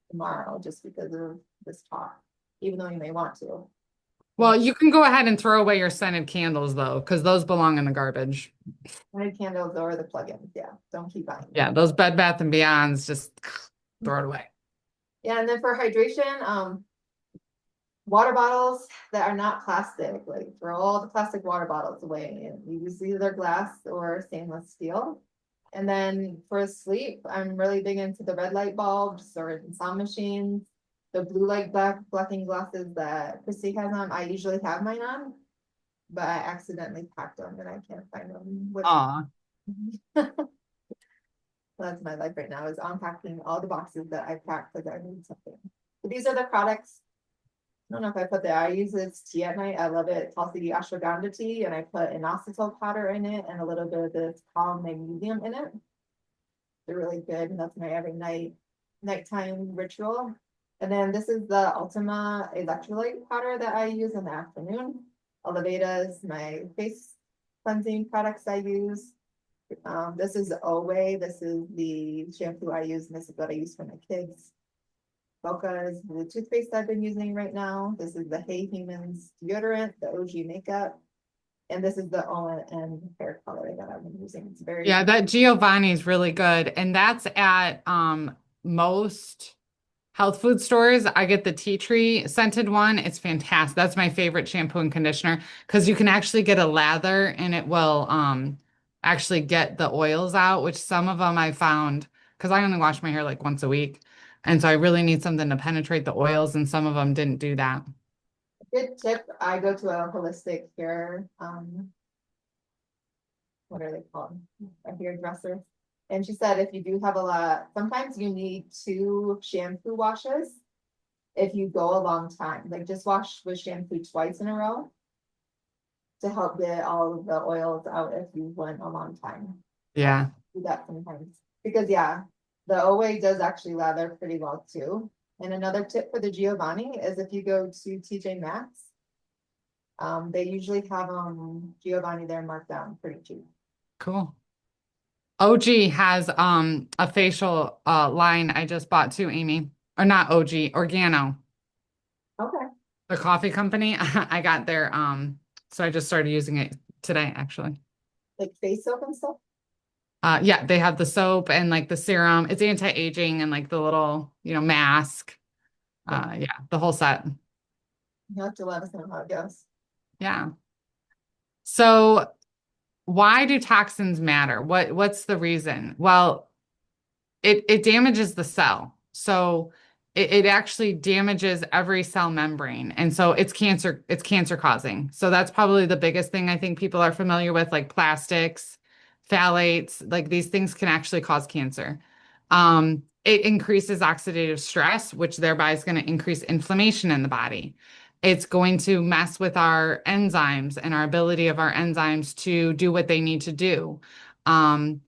tomorrow just because of this talk, even though you may want to. Well, you can go ahead and throw away your scented candles though, because those belong in the garbage. Lighted candles or the plugins, yeah, don't keep buying Yeah, them. those Bed Bath and Beyonds, just throw it away. Yeah, and then for hydration, water bottles that are not plastic, like throw all the plastic water bottles away and use either glass or stainless steel. And then for sleep, I'm really big into the red light bulbs or sound machines, the blue light blocking glasses that Christy has on. I usually have mine on, but I accidentally packed them and I can't find them. Aw. That's my life right now, is unpacking all the boxes that I packed because I need something. But these are the products. I don't know if I put I use this tea at night. I love it. It's called the ashwagandha tea, and I put inositol powder in it and a little bit of this calm magnesium in it. They're really good, and that's my every nighttime ritual. And then this is the Ultima electrolyte powder that I use in the afternoon. Oliveda is my face cleansing products I use. This is Oway. This is the shampoo I use, and this is what I use for my kids. Boca is the toothpaste I've been using right now. This is the Hey Humans deodorant, the OG makeup. And this is the O&M hair color that I've been using. It's very Yeah, that Giovanni is really good. And that's at most health food stores. I get the tea tree scented one. It's fantastic. That's my favorite shampoo and conditioner because you can actually get a lather and it will actually get the oils out, which some of them I found because I only wash my hair like once a week. And so I really need something to penetrate the oils, and some of them didn't do that. good tip. I go to a holistic hair, what are they called? A hairdresser. And she said if you do have a lot, sometimes you need 2 shampoo washes. if you go a long time, like just wash with shampoo twice in a row to help get all of the oils out if you went a long time. Yeah. Do that sometimes because yeah, the OA does actually lather pretty well too. And another tip for the Giovanni is if you go to TJ Maxx, they usually have Giovanni there marked down pretty cheap. Cool. OG has a facial line I just bought too, Amy. Or not OG, Organo, Okay, the coffee company. I got their so I just started using it today actually. like face soap and stuff. Yeah, they have the soap and like the serum. It's anti-aging and like the little, mask. Yeah, Yeah, the whole set. you have to let us know how it goes. Yeah. So why do toxins matter? What's the reason? Well, it damages the cell. So it actually damages every cell membrane. And so it's cancer causing. So that's probably the biggest thing I think people are familiar with, like plastics, phthalates, like these things can actually cause cancer. It increases oxidative stress, which thereby is going to increase inflammation in the body. It's going to mess with our enzymes and our ability of our enzymes to do what they need to do. Um,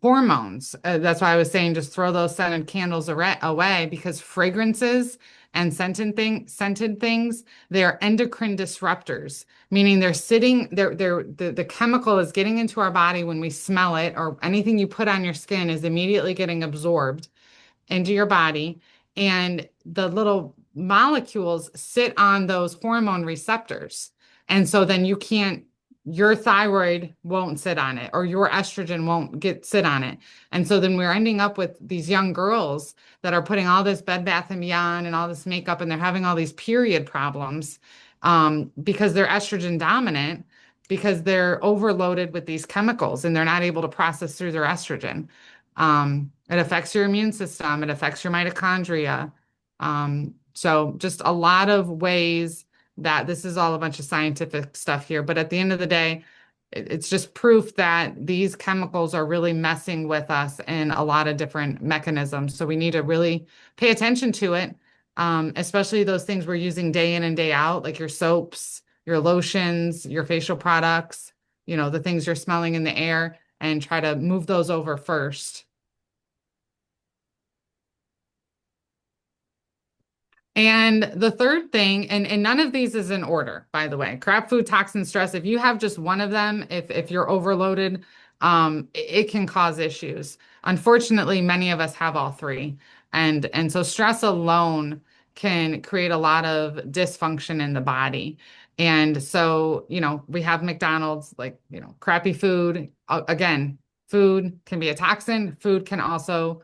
Hormones. That's why I was saying just throw those scented candles away because fragrances and scented things, they are endocrine disruptors, meaning the chemical is getting into our body when we smell it, or anything you put on your skin is immediately getting absorbed into your body, and the little molecules sit on those hormone receptors. And so then your thyroid won't sit on it, or your estrogen won't sit on it. And so then we're ending up with these young girls that are putting all this Bed Bath and Beyond and all this makeup, and they're having all these period problems because they're estrogen dominant, because they're overloaded with these chemicals and they're not able to process through their estrogen. It affects your immune system. It affects your mitochondria. So just a lot of ways that this is all a bunch of scientific stuff here. But at the end of the day, it's just proof that these chemicals are really messing with us in a lot of different mechanisms. So we need to really pay attention to it, especially those things we're using day in and day out, like your soaps, your lotions, your facial products, the things you're smelling in the air, and try to move those over first. And the third thing, and none of these is in order, by the way, crap food, toxin, stress. If you have just one of them, if you're overloaded, it can cause issues. Unfortunately, many of us have all three. And so stress alone can create a lot of dysfunction in the body. And so, we have McDonald's, like, crappy food. Again, food can be a toxin. Food can also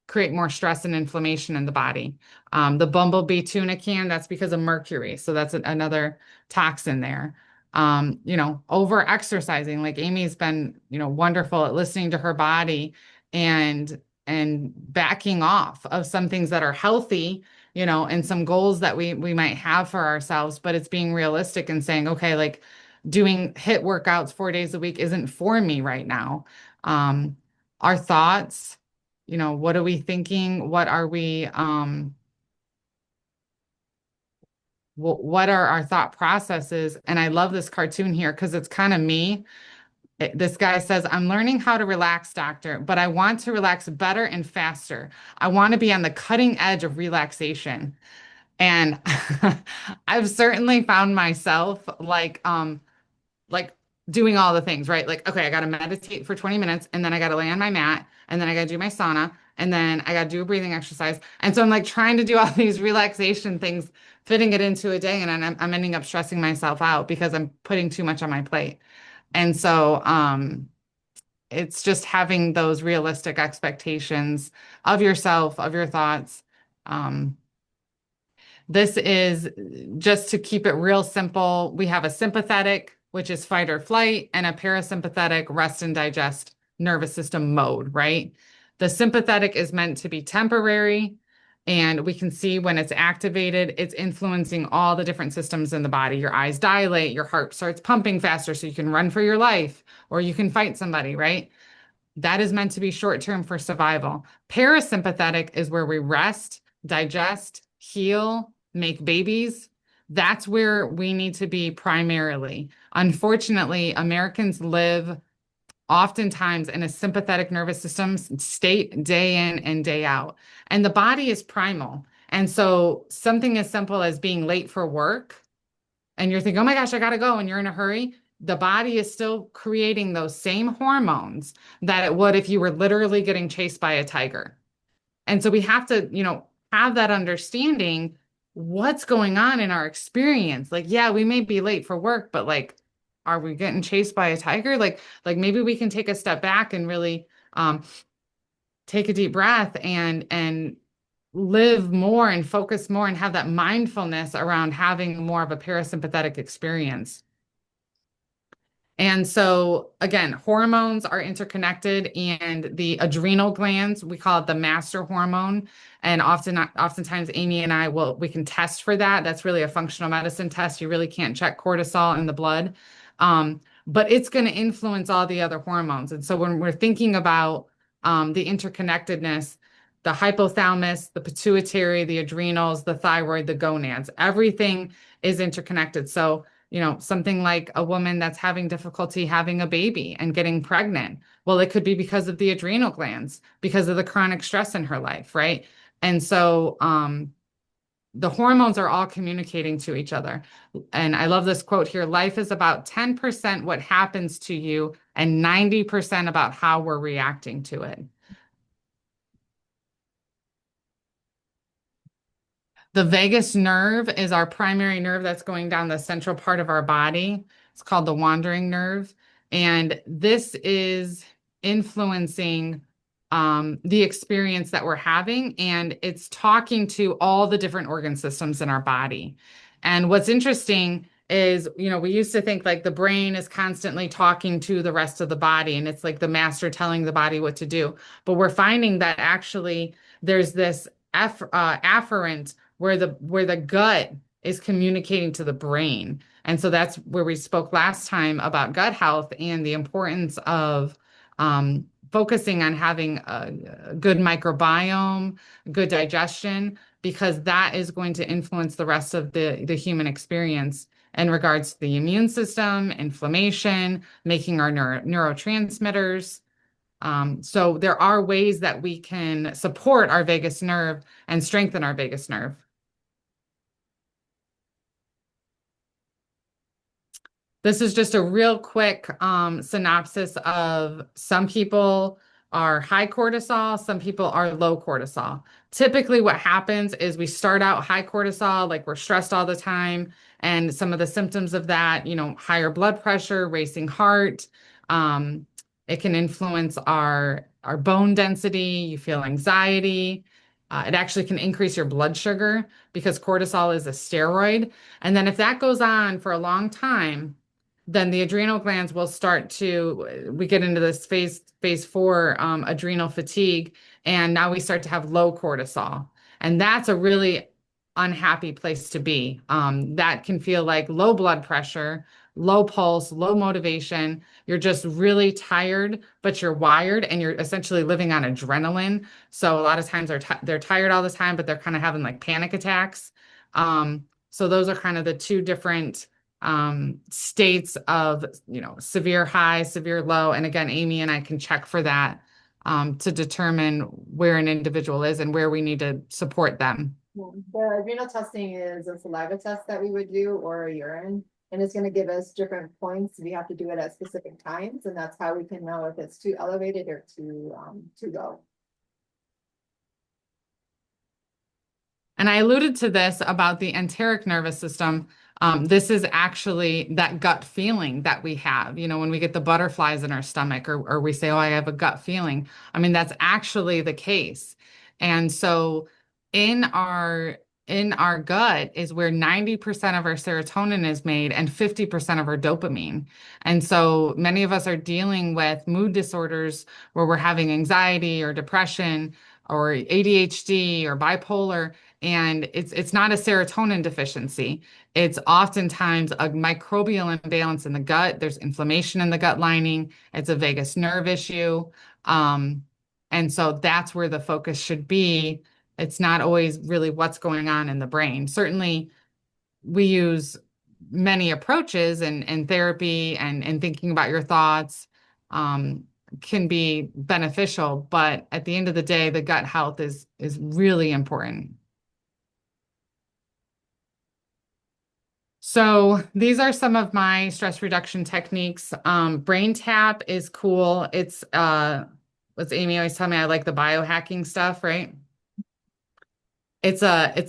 create more stress and inflammation in the body. The bumblebee tuna can, that's because of mercury. So that's another toxin there. Over exercising, like Amy's been, wonderful at listening to her body and backing off of some things that are healthy, and some goals that we might have for ourselves, but it's being realistic and saying, okay, like doing HIIT workouts 4 days a week isn't for me right now. Our thoughts, what are we thinking? What are we what are our thought processes? And I love this cartoon here because it's kind of me. This guy says, I'm learning how to relax, doctor, but I want to relax better and faster. I want to be on the cutting edge of relaxation. And I've certainly found myself like doing all the things, right? Like, okay, I got to meditate for 20 minutes and then I got to lay on my mat and then I got to do my sauna and then I got to do a breathing exercise. And so I'm like trying to do all these relaxation things, fitting it into a day, and I'm ending up stressing myself out because I'm putting too much on my plate. And so it's just having those realistic expectations of yourself, of your thoughts. Um, this is just to keep it real simple. We have a sympathetic, which is fight or flight, and a parasympathetic rest and digest nervous system mode, right? The sympathetic is meant to be temporary, and we can see when it's activated, it's influencing all the different systems in the body. Your eyes dilate, your heart starts pumping faster so you can run for your life or you can fight somebody, right? That is meant to be short term for survival. Parasympathetic is where we rest, digest, heal, make babies. That's where we need to be primarily. Unfortunately, Americans live oftentimes in a sympathetic nervous system state day in and day out. And the body is primal. And so something as simple as being late for work and you're thinking, oh my gosh, I gotta go, and you're in a hurry, the body is still creating those same hormones that it would if you were literally getting chased by a tiger. And so we have to, have that understanding what's going on in our experience. Like, yeah, we may be late for work, but like, are we getting chased by a tiger? Like maybe we can take a step back and really take a deep breath and live more and focus more and have that mindfulness around having more of a parasympathetic experience. And so again, hormones are interconnected and the adrenal glands, we call it the master hormone. And oftentimes Amy and we can test for that. That's really a functional medicine test. You really can't check cortisol in the blood. But it's going to influence all the other hormones. And so when we're thinking about the interconnectedness, the hypothalamus, the pituitary, the adrenals, the thyroid, the gonads, everything is interconnected. So something like a woman that's having difficulty having a baby and getting pregnant. Well, it could be because of the adrenal glands, because of the chronic stress in her life, right? And so the hormones are all communicating to each other. And I love this quote here: life is about 10% what happens to you and 90% about how we're reacting to it. The vagus nerve is our primary nerve that's going down the central part of our body. It's called the wandering nerve. And this is influencing the experience that we're having. And it's talking to all the different organ systems in our body. And what's interesting is, we used to think like the brain is constantly talking to the rest of the body, and it's like the master telling the body what to do. But we're finding that actually there's this afferent where the gut is communicating to the brain. And so that's where we spoke last time about gut health and the importance of focusing on having a good microbiome, good digestion, because that is going to influence the rest of the human experience in regards to the immune system, inflammation, making our neurotransmitters. So there are ways that we can support our vagus nerve and strengthen our vagus nerve. This is just a real quick synopsis of some people are high cortisol, some people are low cortisol. Typically, what happens is we start out high cortisol, like we're stressed all the time. And some of the symptoms of that, higher blood pressure, racing heart. It can influence our bone density. You feel anxiety. It actually can increase your blood sugar because cortisol is a steroid. And then if that goes on for a long time, then the adrenal glands will start we get into this phase 4 adrenal fatigue, and now we start to have low cortisol. And that's a really unhappy place to be. That can feel like low blood pressure, low pulse, low motivation. You're just really tired, but you're wired and you're essentially living on adrenaline. So a lot of times they're tired all the time, but they're kind of having like panic attacks. So those are kind of the two different states of, severe high, severe low. And again, Amy and I can check for that to determine where an individual is and where we need to support them. Yeah. The adrenal testing is a saliva test that we would do, or a urine, and it's going to give us different points. We have to do it at specific times, and that's how we can know if it's too elevated or too low. And I alluded to this about the enteric nervous system. This is actually that gut feeling that we have, when we get the butterflies in our stomach, or we say, oh, I have a gut feeling. I mean, that's actually the case. And so in our gut is where 90% of our serotonin is made and 50% of our dopamine. And so many of us are dealing with mood disorders where we're having anxiety or depression or ADHD or bipolar, and it's not a serotonin deficiency. It's oftentimes a microbial imbalance in the gut. There's inflammation in the gut lining. It's a vagus nerve issue. And so that's where the focus should be, It's not always really what's going on in the brain. Certainly, we use many approaches and therapy and thinking about your thoughts um, can be beneficial, but at the end of the day, the gut health is really important. So these are some of my stress reduction techniques. Brain tap is cool. What's Amy always tell me, I like the biohacking stuff, right? It's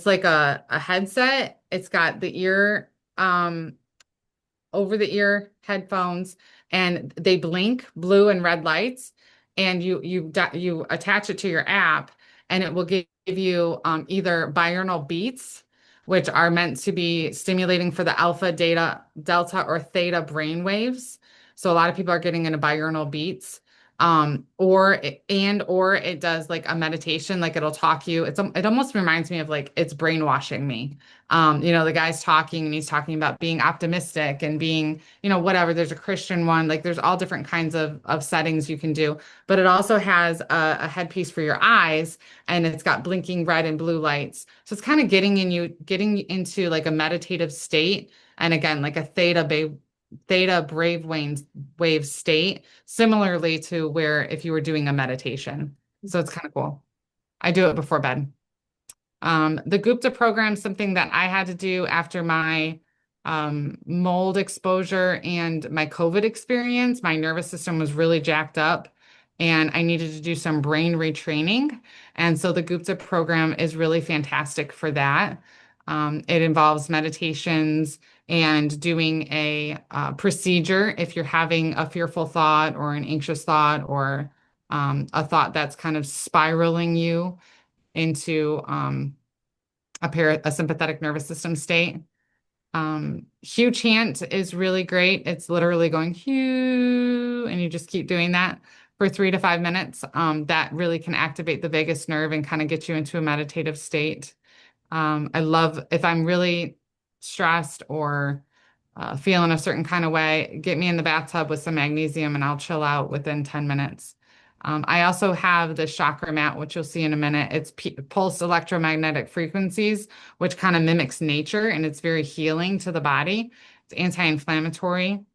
like a headset. It's got the ear, over the ear headphones, and they blink blue and red lights, and you attach it to your app, and it will give you either binaural beats, which are meant to be stimulating for the alpha, delta, or theta brain waves. So a lot of people are getting into binaural beats. Or it does like a meditation, like it'll talk you. It almost reminds me of like it's brainwashing me. The guy's talking and he's talking about being optimistic and being, whatever. There's a Christian one, like there's all different kinds of settings you can do, but it also has a headpiece for your eyes, and it's got blinking red and blue lights. So it's kind of getting into like a meditative state. And again, like a theta wave state, similarly to where if you were doing a meditation. So it's kind of cool. I do it before bed. The Gupta program, something that I had to do after my mold exposure and my COVID experience. My nervous system was really jacked up and I needed to do some brain retraining. And so the Gupta program is really fantastic for that. It involves meditations and doing a procedure if you're having a fearful thought or an anxious thought or a thought that's kind of spiraling you into a sympathetic nervous system state. Hue chant is really great. It's literally going hue, and you just keep doing that for 3 to 5 minutes. That really can activate the vagus nerve and kind of get you into a meditative state. I love if I'm really stressed or feeling a certain kind of way, get me in the bathtub with some magnesium and I'll chill out within 10 minutes. I also have the chakra mat, which you'll see in a minute. It's pulsed electromagnetic frequencies, which kind of mimics nature and it's very healing to the body. It's anti-inflammatory.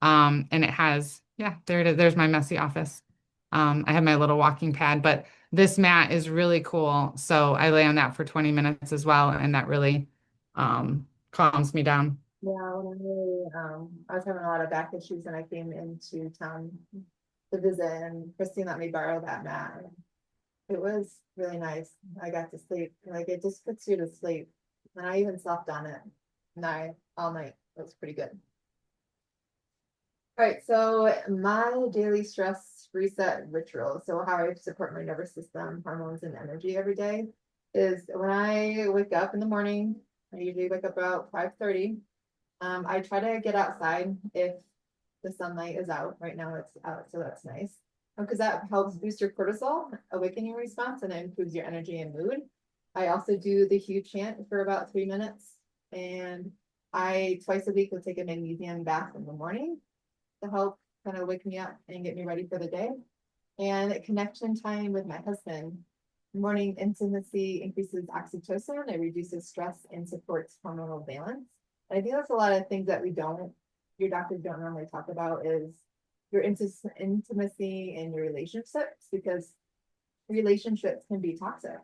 And it has, yeah, there it is. There's my messy office. I have my little walking pad, but this mat is really cool. So I lay on that for 20 minutes as well. And that really calms me down. Yeah, I was having a lot of back issues and I came into town to visit and Christine let me borrow that mat. It was really nice. I got to sleep. Like it just puts you to sleep. And I even slept on it all night. It was pretty good. All right, so my daily stress reset ritual, so how I support my nervous system, hormones, and energy every day is when I wake up in the morning, I usually wake up about 5:30. I try to get outside if the sunlight is out. Right now it's out, so that's nice. Because that helps boost your cortisol awakening response and it improves your energy and mood. I also do the hue chant for about 3 minutes. And I twice a week will take a magnesium bath in the morning to help kind of wake me up and get me ready for the day. And connection time with my husband. Morning intimacy increases oxytocin, it reduces stress and supports hormonal balance. And I think that's a lot of things that your doctors don't normally talk about is your intimacy and your relationships, because relationships can be toxic.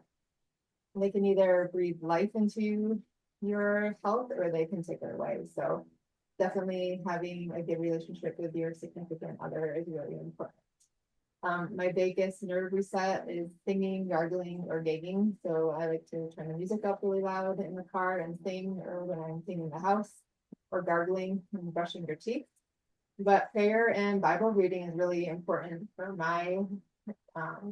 They can either breathe life into your health or they can take it away. So definitely having a good relationship with your significant other is really important. My vagus nerve reset is singing, gargling, or gagging. So I like to turn the music up really loud in the car and sing, or when I'm cleaning the house, or gargling and brushing your teeth. But prayer and Bible reading is really important for my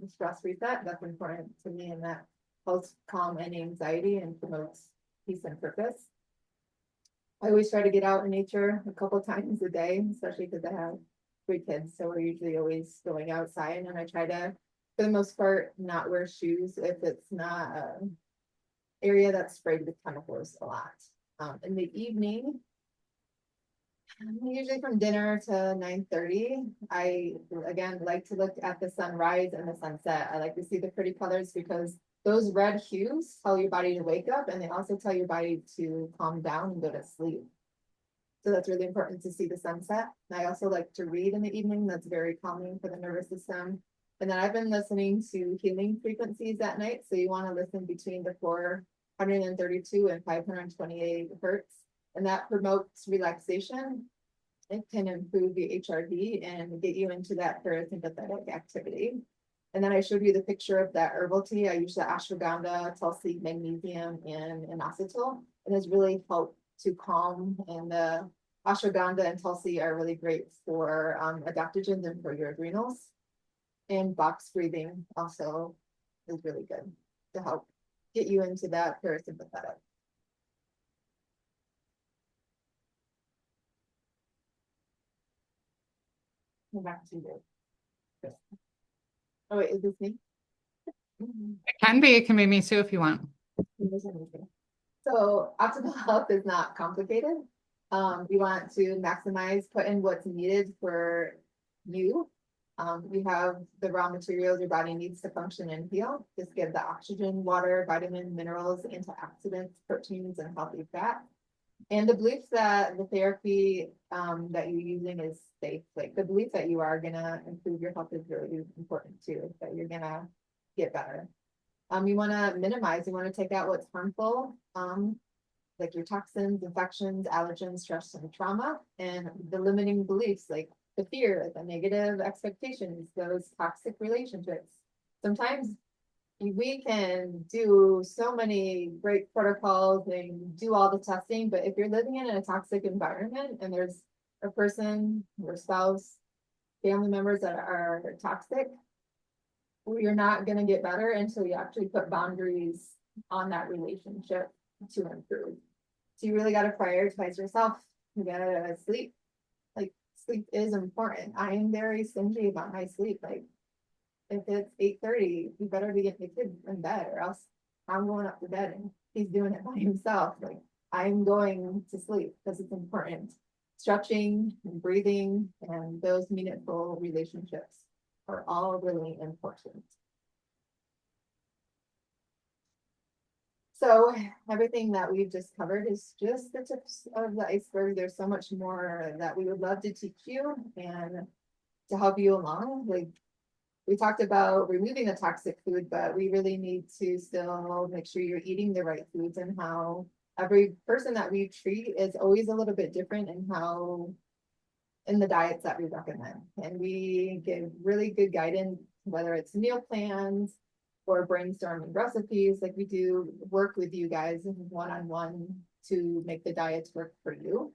stress reset. That's important to me, and that helps calm any anxiety and promotes peace and purpose. I always try to get out in nature a couple times a day, especially because I have 3 kids. So we're usually always going outside, and I try to, for the most part, not wear shoes if it's not an area that's sprayed with chemicals a lot. In the evening, usually from dinner to 9:30, I again like to look at the sunrise and the sunset. I like to see the pretty colors because those red hues tell your body to wake up, and they also tell your body to calm down and go to sleep. So that's really important to see the sunset. And I also like to read in the evening. That's very calming for the nervous system. And then I've been listening to healing frequencies at night. So you want to listen between the 432 and 528 hertz. And that promotes relaxation. It can improve the HRV and get you into that parasympathetic activity. And then I showed you the picture of that herbal tea. I use the ashwagandha, tulsi, magnesium, and inositol. And it's really helped to calm. And the ashwagandha and tulsi are really great for adaptogens and for your adrenals. And box breathing also is really good to help get you into that parasympathetic. Go back to you. Oh wait, is this me? It can be me too if you want. So optimal health is not complicated. You want to maximize, put in what's needed for you. You have the raw materials your body needs to function and heal. Just give the oxygen, water, vitamin, minerals, antioxidants, proteins, and healthy fat. And the belief that the therapy that you're using is safe, like the belief that you are gonna improve your health is really important too, that you're gonna get better. You want to minimize, you want to take out what's harmful, like your toxins, infections, allergens, stress, and trauma, and the limiting beliefs, like the fear, the negative expectations, those toxic relationships. Sometimes we can do so many great protocols and do all the testing, but if you're living in a toxic environment and there's a person, your spouse, family members that are toxic, you're not going to get better until you actually put boundaries on that relationship to improve. So you really got to prioritize yourself. You got to sleep. Like sleep is important. I am very stingy about my sleep. Like if it's 8:30, you better be getting the kids in bed, or else I'm going up to bed and he's doing it by himself. Like I'm going to sleep because it's important. Stretching and breathing and those meaningful relationships are all really important. So everything that we've just covered is just the tips of the iceberg. There's so much more that we would love to teach you and to help you along. Like we talked about removing the toxic food, but we really need to still make sure you're eating the right foods, and how every person that we treat is always a little bit different in how in the diets that we recommend. And we give really good guidance, whether it's meal plans or brainstorming recipes. Like we do work with you guys one-on-one to make the diets work for you.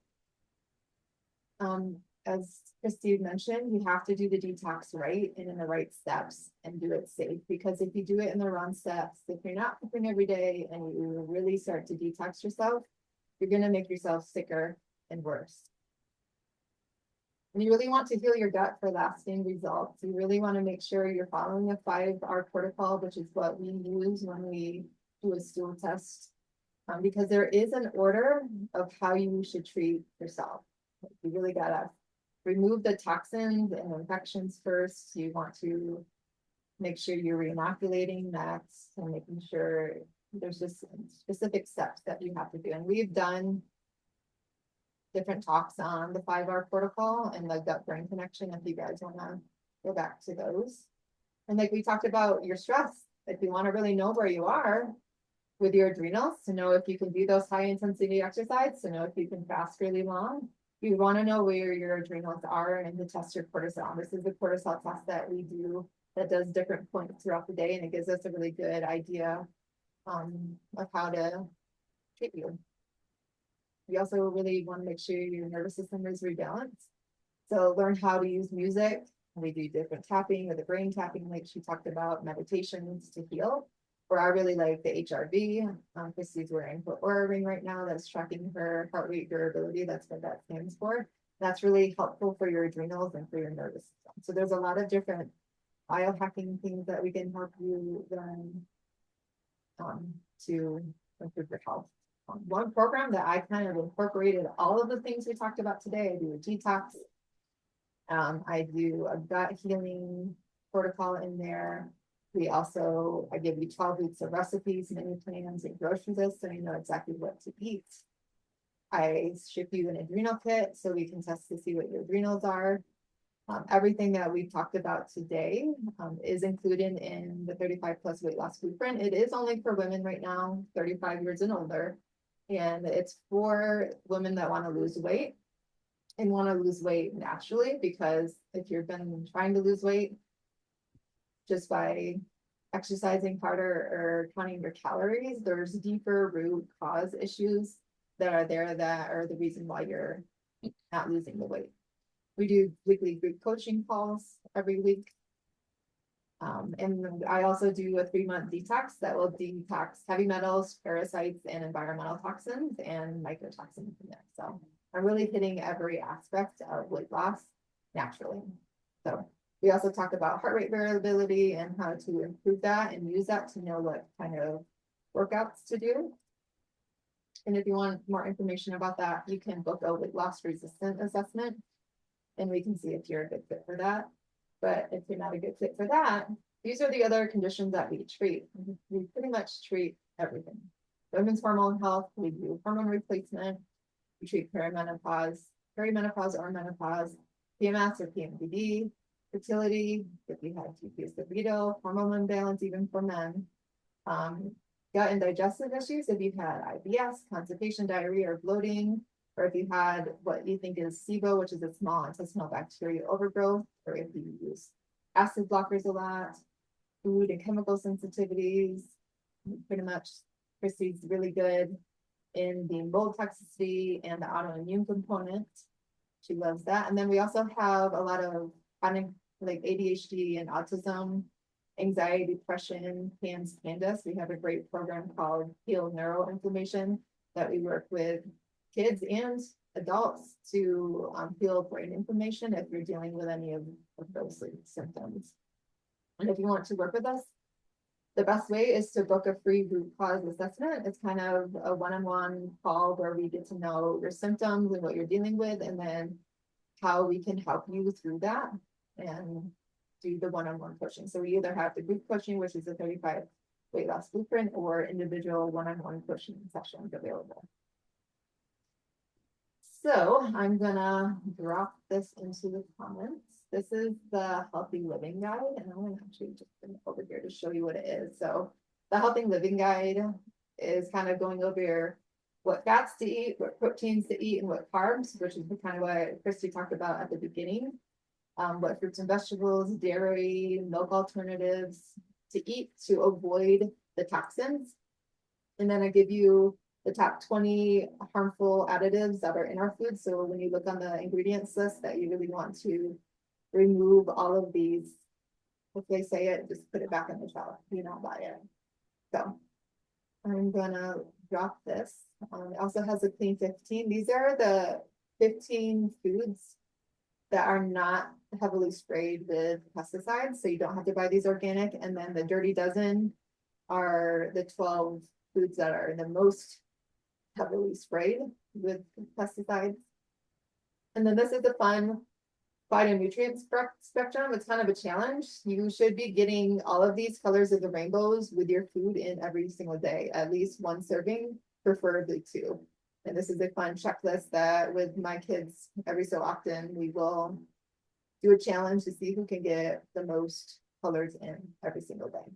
As Christy mentioned, you have to do the detox right and in the right steps and do it safe, because if you do it in the wrong steps, if you're not cooking every day and you really start to detox yourself, you're going to make yourself sicker and worse. And you really want to heal your gut for lasting results. You really want to make sure you're following a 5R protocol, which is what we use when we do a stool test, because there is an order of how you should treat yourself. You really gotta remove the toxins and infections first. You want to make sure you're re-inoculating that and making sure there's just specific steps that you have to do. And we've done different talks on the 5R protocol and the gut-brain connection if you guys want to go back to those. And like we talked about your stress, if you want to really know where you are with your adrenals, to know if you can do those high intensity exercise, to know if you can fast really long, you want to know where your adrenals are and to test your cortisol. This is the cortisol test that we do that does different points throughout the day, and it gives us a really good idea of how to treat you. We also really want to make sure your nervous system is rebalanced. So learn how to use music. We do different tapping or the brain tapping, like she talked about, meditations to heal. Or I really like the HRV. Christy's wearing her Oura ring right now that's tracking her heart rate durability. That's what that stands for. That's really helpful for your adrenals and for your nervous system. So there's a lot of different biohacking things that we can help you learn to improve your health. One program that I kind of incorporated all of the things we talked about today. I do a detox. I do a gut healing protocol in there. I give you 12 weeks of recipes, menu plans, and grocery lists, so you know exactly what to eat. I ship you an adrenal kit so we can test to see what your adrenals are. Everything that we've talked about today is included in the 35 plus weight loss blueprint. It is only for women right now, 35 years and older. And it's for women that want to lose weight and want to lose weight naturally, because if you've been trying to lose weight just by exercising harder or counting your calories, there's deeper root cause issues that are there that are the reason why you're not losing the weight. We do weekly group coaching calls every week. And I also do a 3-month detox that will detox heavy metals, parasites, and environmental toxins and mycotoxins in there. So I'm really hitting every aspect of weight loss naturally. So we also talk about heart rate variability and how to improve that and use that to know what kind of workouts to do. And if you want more information about that, you can book a weight loss resistant assessment and we can see if you're a good fit for that. But if you're not a good fit for that, these are the other conditions that we treat. We pretty much treat everything. Women's hormone health, we do hormone replacement, we treat perimenopause or menopause, PMS or PMDD, fertility, if you have decreased libido, hormone imbalance, even for men, gut and digestive issues, if you've had IBS, constipation, diarrhea, or bloating, or if you had what you think is SIBO, which is a small intestinal bacteria overgrowth, or if you use acid blockers a lot, food and chemical sensitivities, pretty much Christy's really good in the mold toxicity and the autoimmune component. She loves that. And then we also have a lot of like ADHD and autism, anxiety, depression, PANS, PANDAS. We have a great program called Heal Neuroinflammation that we work with kids and adults to heal brain inflammation if you're dealing with any of those symptoms. And if you want to work with us, the best way is to book a free root cause assessment. It's kind of a one-on-one call where we get to know your symptoms and what you're dealing with, and then how we can help you through that and do the one-on-one coaching. So we either have the group coaching, which is a 35 weight loss blueprint, or individual one-on-one coaching sessions available. So I'm gonna drop this into the comments. This is the Healthy Living Guide, and I'm gonna actually just bring it over here to show you what it is. So the Healthy Living Guide is kind of going over what fats to eat, what proteins to eat, and what carbs, which is kind of what Christy talked about at the beginning. What fruits and vegetables, dairy, milk alternatives to eat to avoid the toxins. And then I give you the top 20 harmful additives that are in our food. So when you look on the ingredients list that you really want to remove all of these, if they say it, just put it back on the shelf, do not buy it. So I'm gonna drop this. It also has a clean 15. These are the 15 foods that are not heavily sprayed with pesticides, so you don't have to buy these organic. And then the dirty dozen are the 12 foods that are the most heavily sprayed with pesticides. And then this is the fun phytonutrient spectrum. It's kind of a challenge. You should be getting all of these colors of the rainbows with your food in every single day, at least one serving, preferably 2. And this is a fun checklist that with my kids, every so often, we will do a challenge to see who can get the most colors in every single day.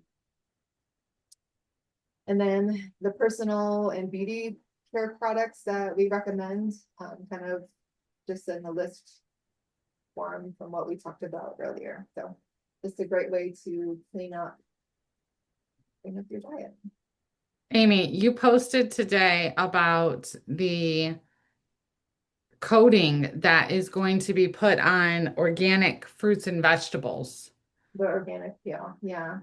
And then the personal and beauty care products that we recommend, kind of just in the list form from what we talked about earlier. So just a great way to clean up your diet. Amy, you posted today about the coating that is going to be put on organic fruits and vegetables. The organic peel, yeah.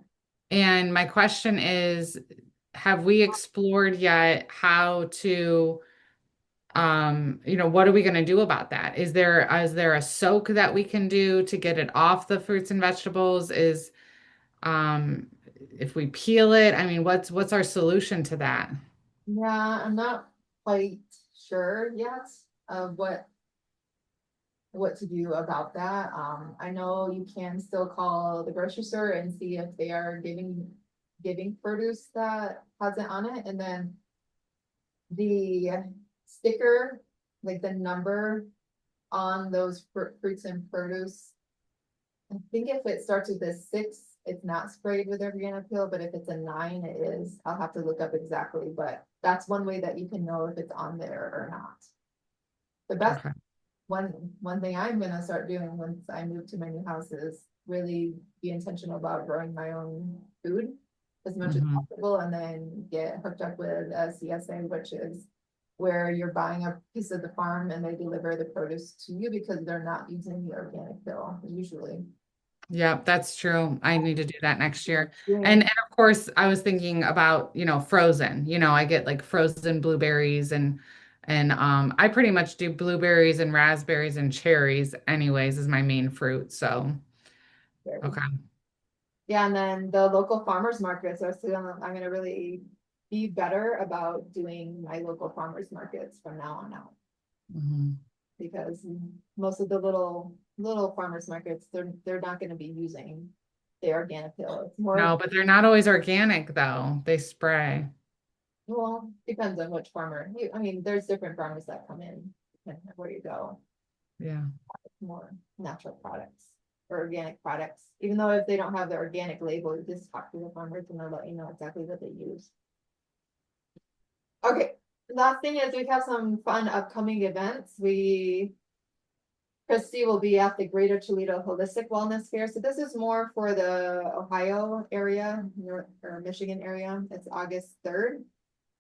And my question is, have we explored yet how to, what are we going to do about that? Is there a soak that we can do to get it off the fruits and vegetables? If we peel it, I mean, what's our solution to that? Yeah, I'm not quite sure yet of what what to do about that. I know you can still call the grocery store and see if they are giving produce that has it on it, and then the sticker, like the number on those fruits and produce. I think if it starts with a 6, it's not sprayed with organic peel, but if it's a 9, it is. I'll have to look up exactly, but that's one way that you can know if it's on there or not. The best Okay. one thing I'm gonna start doing once I move to my new house is really be intentional about growing my own food as much as Mhm. possible, and then get hooked up with a CSA, which is where you're buying a piece of the farm and they deliver the produce to you because they're not using the organic pill usually. Yeah, that's true. I need to do that next year. Doing And of course, I was thinking about, frozen. I get like frozen blueberries and I pretty much do blueberries and raspberries and cherries anyways as my main fruit. So, very. okay. Yeah, and then the local farmers markets are still, I'm gonna really be better about doing my local farmers markets from now on out. Mhm. Because most of the little farmers markets, they're not gonna be using the organic pill. It's more, No, but they're not always organic though. They spray. well, depends on which farmer. I mean, there's different farmers that come in, depending on where you go, Yeah. more natural products or organic products. Even though if they don't have the organic label, you just talk to the farmers and they'll let you know exactly what they use. Okay, last thing is we have some fun upcoming events. Christy will be at the Greater Toledo Holistic Wellness Fair. So this is more for the Ohio area, or Michigan area. It's August 3rd.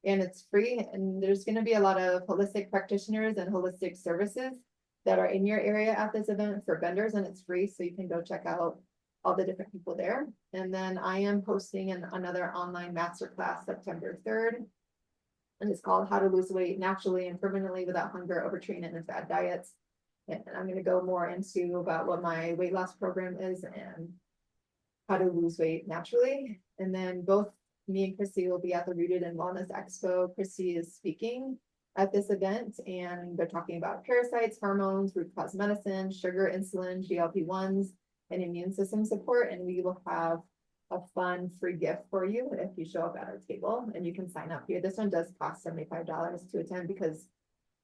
And it's free. And there's going to be a lot of holistic practitioners and holistic services that are in your area at this event for vendors, and it's free. So you can go check out all the different people there. And then I am hosting another online masterclass September 3rd. And it's called How to Lose Weight Naturally and Permanently Without Hunger, Overtraining, and Bad Diets. And I'm going to go more into about what my weight loss program is and how to lose weight naturally. And then both me and Christy will be at the Rooted in Wellness Expo. Christy is speaking at this event, and they're talking about parasites, hormones, root cause medicine, sugar, insulin, GLP-1s, and immune system support. And we will have a fun free gift for you if you show up at our table, and you can sign up here. This one does cost $75 to attend because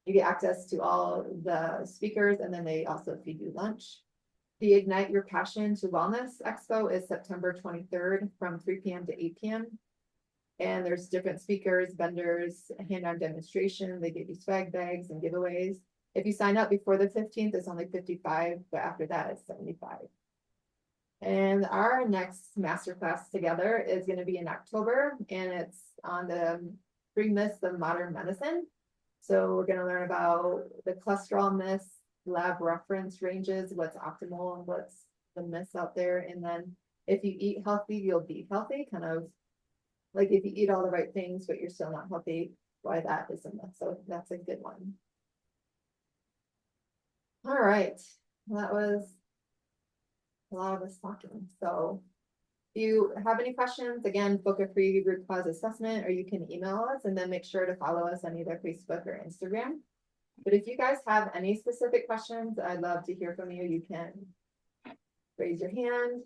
you get access to all the speakers, and then they also feed you lunch. The Ignite Your Passion to Wellness Expo is September 23rd from 3 p.m. to 8 p.m. And there's different speakers, vendors, hand-on demonstration. They give you swag bags and giveaways. If you sign up before the 15th, it's only $55, but after that, it's $75. And our next masterclass together is going to be in October, and it's on the 3 myths of modern medicine. So we're going to learn about the cholesterol myths, lab reference ranges, what's optimal and what's the myths out there. And then if you eat healthy, you'll be healthy. Kind of like if you eat all the right things, but you're still not healthy, why that is a myth. So that's a good one. All right. That was a lot of us talking. So if you have any questions, again, book a free root cause assessment, or you can email us, and then make sure to follow us on either Facebook or Instagram. But if you guys have any specific questions, I'd love to hear from you. You can raise your hand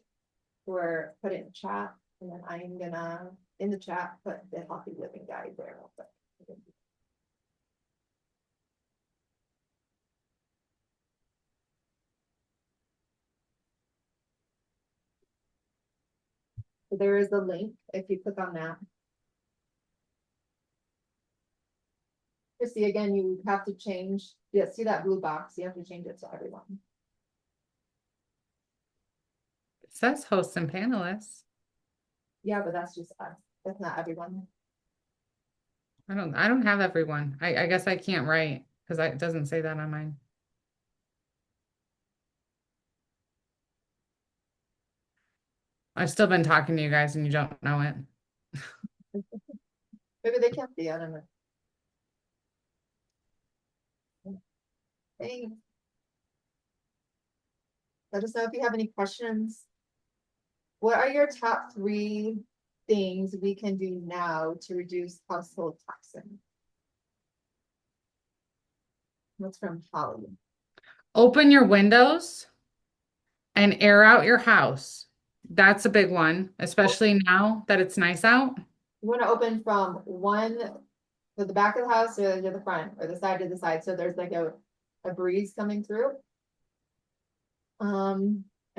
or put it in chat. And then I'm gonna, in the chat, put the healthy living guide there real quick. So there is a link if you click on that. To see again, you have to change, yeah, see that blue box, you have to change it to everyone. It says hosts and panelists. Yeah, but that's just us. That's not everyone. I don't have everyone. I guess I can't write because it doesn't say that on mine. I've still been talking to you guys and you don't know it. Maybe they can't be, I don't know. Thanks. Let us know if you have any questions. What are your top 3 things we can do now to reduce household toxins? That's from Holly. Open your windows and air out your house. That's a big one, especially now that it's nice out. You want to open from one, to the back of the house or to the front or the side to the side, so there's like a breeze coming through. I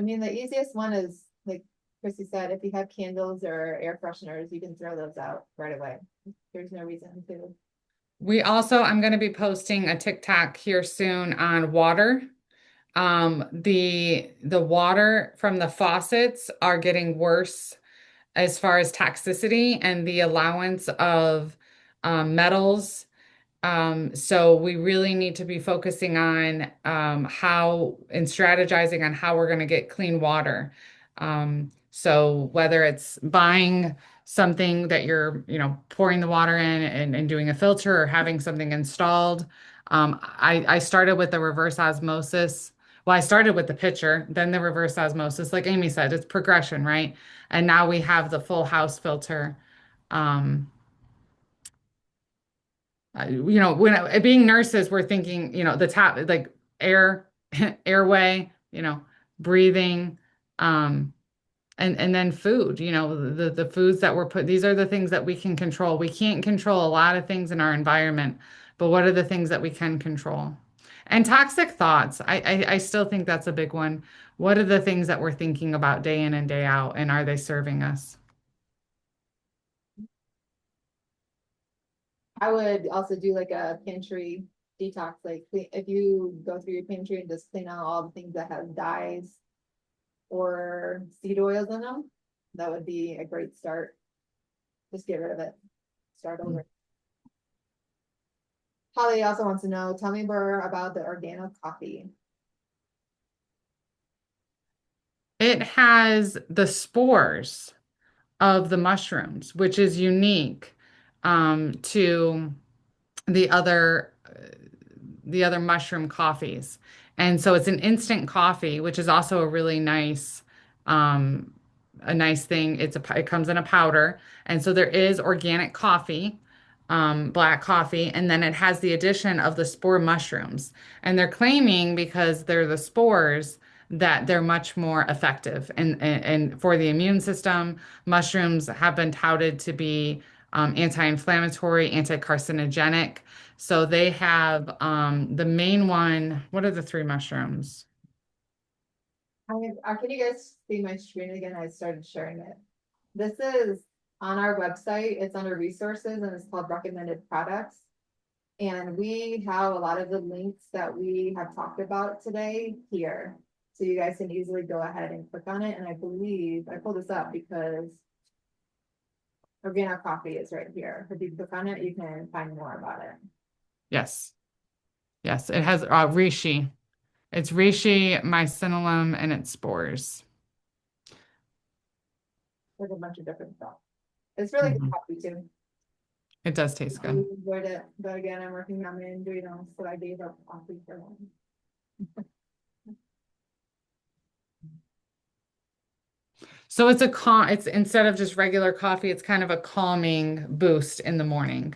mean, the easiest one is like Chrissy said, if you have candles or air fresheners, you can throw those out right away. There's no reason to. I'm going to be posting a TikTok here soon on water. The water from the faucets are getting worse as far as toxicity and the allowance of metals. So we really need to be focusing on how and strategizing on how we're going to get clean water. So whether it's buying something that you're, pouring the water in and doing a filter or having something installed. I started with the reverse osmosis. Well, I started with the pitcher, then the reverse osmosis. Like Amy said, it's progression, right? And now we have the full house filter. Um, when being nurses, we're thinking, the top, like air, airway, breathing, um, and then food, the foods that we're put, these are the things that we can control. We can't control a lot of things in our environment, but what are the things that we can control? And toxic thoughts, I still think that's a big one. What are the things that we're thinking about day in and day out, and are they serving us? I would also do like a pantry detox, like if you go through your pantry and just clean out all the things that have dyes or seed oils in them, that would be a great start. Just get rid of it. Start over. Holly also wants to know, tell me more about the organic coffee. It has the spores of the mushrooms, which is unique to the other mushroom coffees. And so it's an instant coffee, which is also um, a nice thing. It comes in a powder, and so there is organic coffee, black coffee, and then it has the addition of the spore mushrooms. And they're claiming because they're the spores that they're much more effective. And for the immune system, mushrooms have been touted to be anti-inflammatory, anti-carcinogenic. So they have the main one. What are the three mushrooms? Can you guys see my screen again? I started sharing it. This is on our website. It's under resources and it's called recommended products. And we have a lot of the links that we have talked about today here. So you guys can easily go ahead and click on it. And I believe I pulled this up because organic coffee is right here. If you click on it, you can find more about it. Yes. Yes. It has reishi. It's reishi, mycelium, and its spores. There's a bunch of different stuff. It's really good Mhm. coffee too. It does taste I good. enjoyed it, but again, I'm working on my adrenals, so I gave up coffee for one. So it's instead of just regular coffee, it's kind of a calming boost in the morning,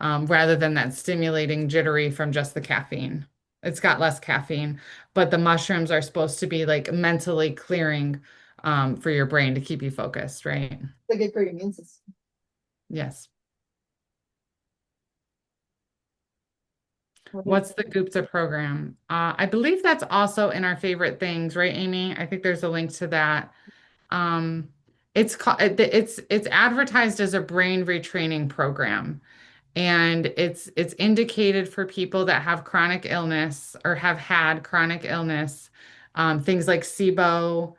rather than that stimulating jittery from just the caffeine. It's got less caffeine, but the mushrooms are supposed to be like mentally clearing, for your brain to keep you focused, right? It's good for your immune system. Yes. What is What's the Gupta program? I believe that's also in our favorite things, right, Amy? I think there's a link to that. Um, it's advertised as a brain retraining program, and it's indicated for people that have chronic illness or have had chronic illness, things like SIBO,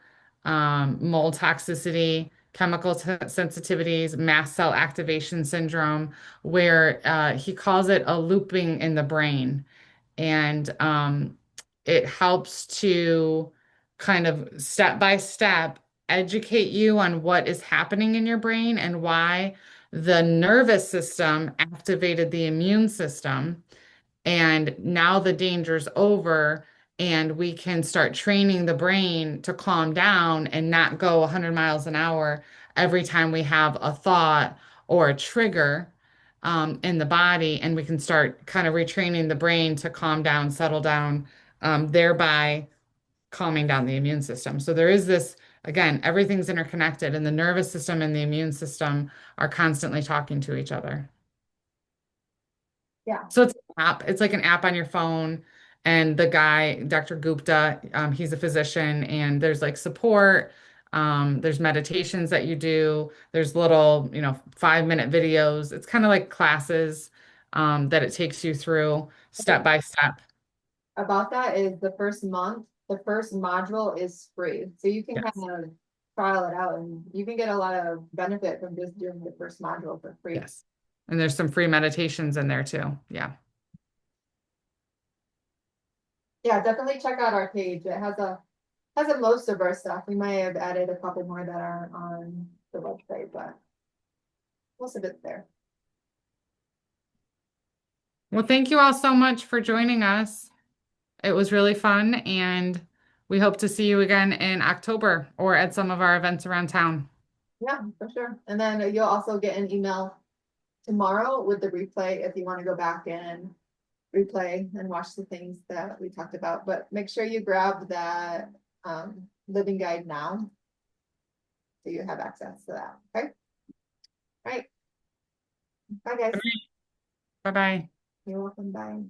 mold toxicity, chemical sensitivities, mast cell activation syndrome, where he calls it a looping in the brain. And it helps to kind of step by step educate you on what is happening in your brain and why the nervous system activated the immune system. And now the danger's over, and we can start training the brain to calm down and not go 100 miles an hour every time we have a thought or a trigger in the body. And we can start kind of retraining the brain to calm down, settle down, thereby calming down the immune system. So there is this, again, everything's interconnected, and the nervous system and the immune system are constantly talking to each other. Yeah. So it's an app. It's like an app on your phone. And the guy, Dr. Gupta, he's a physician, and there's like support. There's meditations that you do. There's little, 5-minute videos. It's kind of like classes that it takes you through step by step. About that is the first month, the first module is free. So you can Yes. kind of trial it out and you can get a lot of benefit from just doing the first module for free. Yes. And there's some free meditations in there too. Yeah. Yeah, definitely check out our page. It has a most of our stuff. We might have added a couple more that aren't on the website, but most of it's there. Well, thank you all so much for joining us. It was really fun, and we hope to see you again in October or at some of our events around town. Yeah, for sure. And then you'll also get an email tomorrow with the replay if you want to go back and replay and watch the things that we talked about. But make sure you grab that living guide now so you have access to that. Okay. All right. Bye, guys. Bye bye. You're welcome. Bye.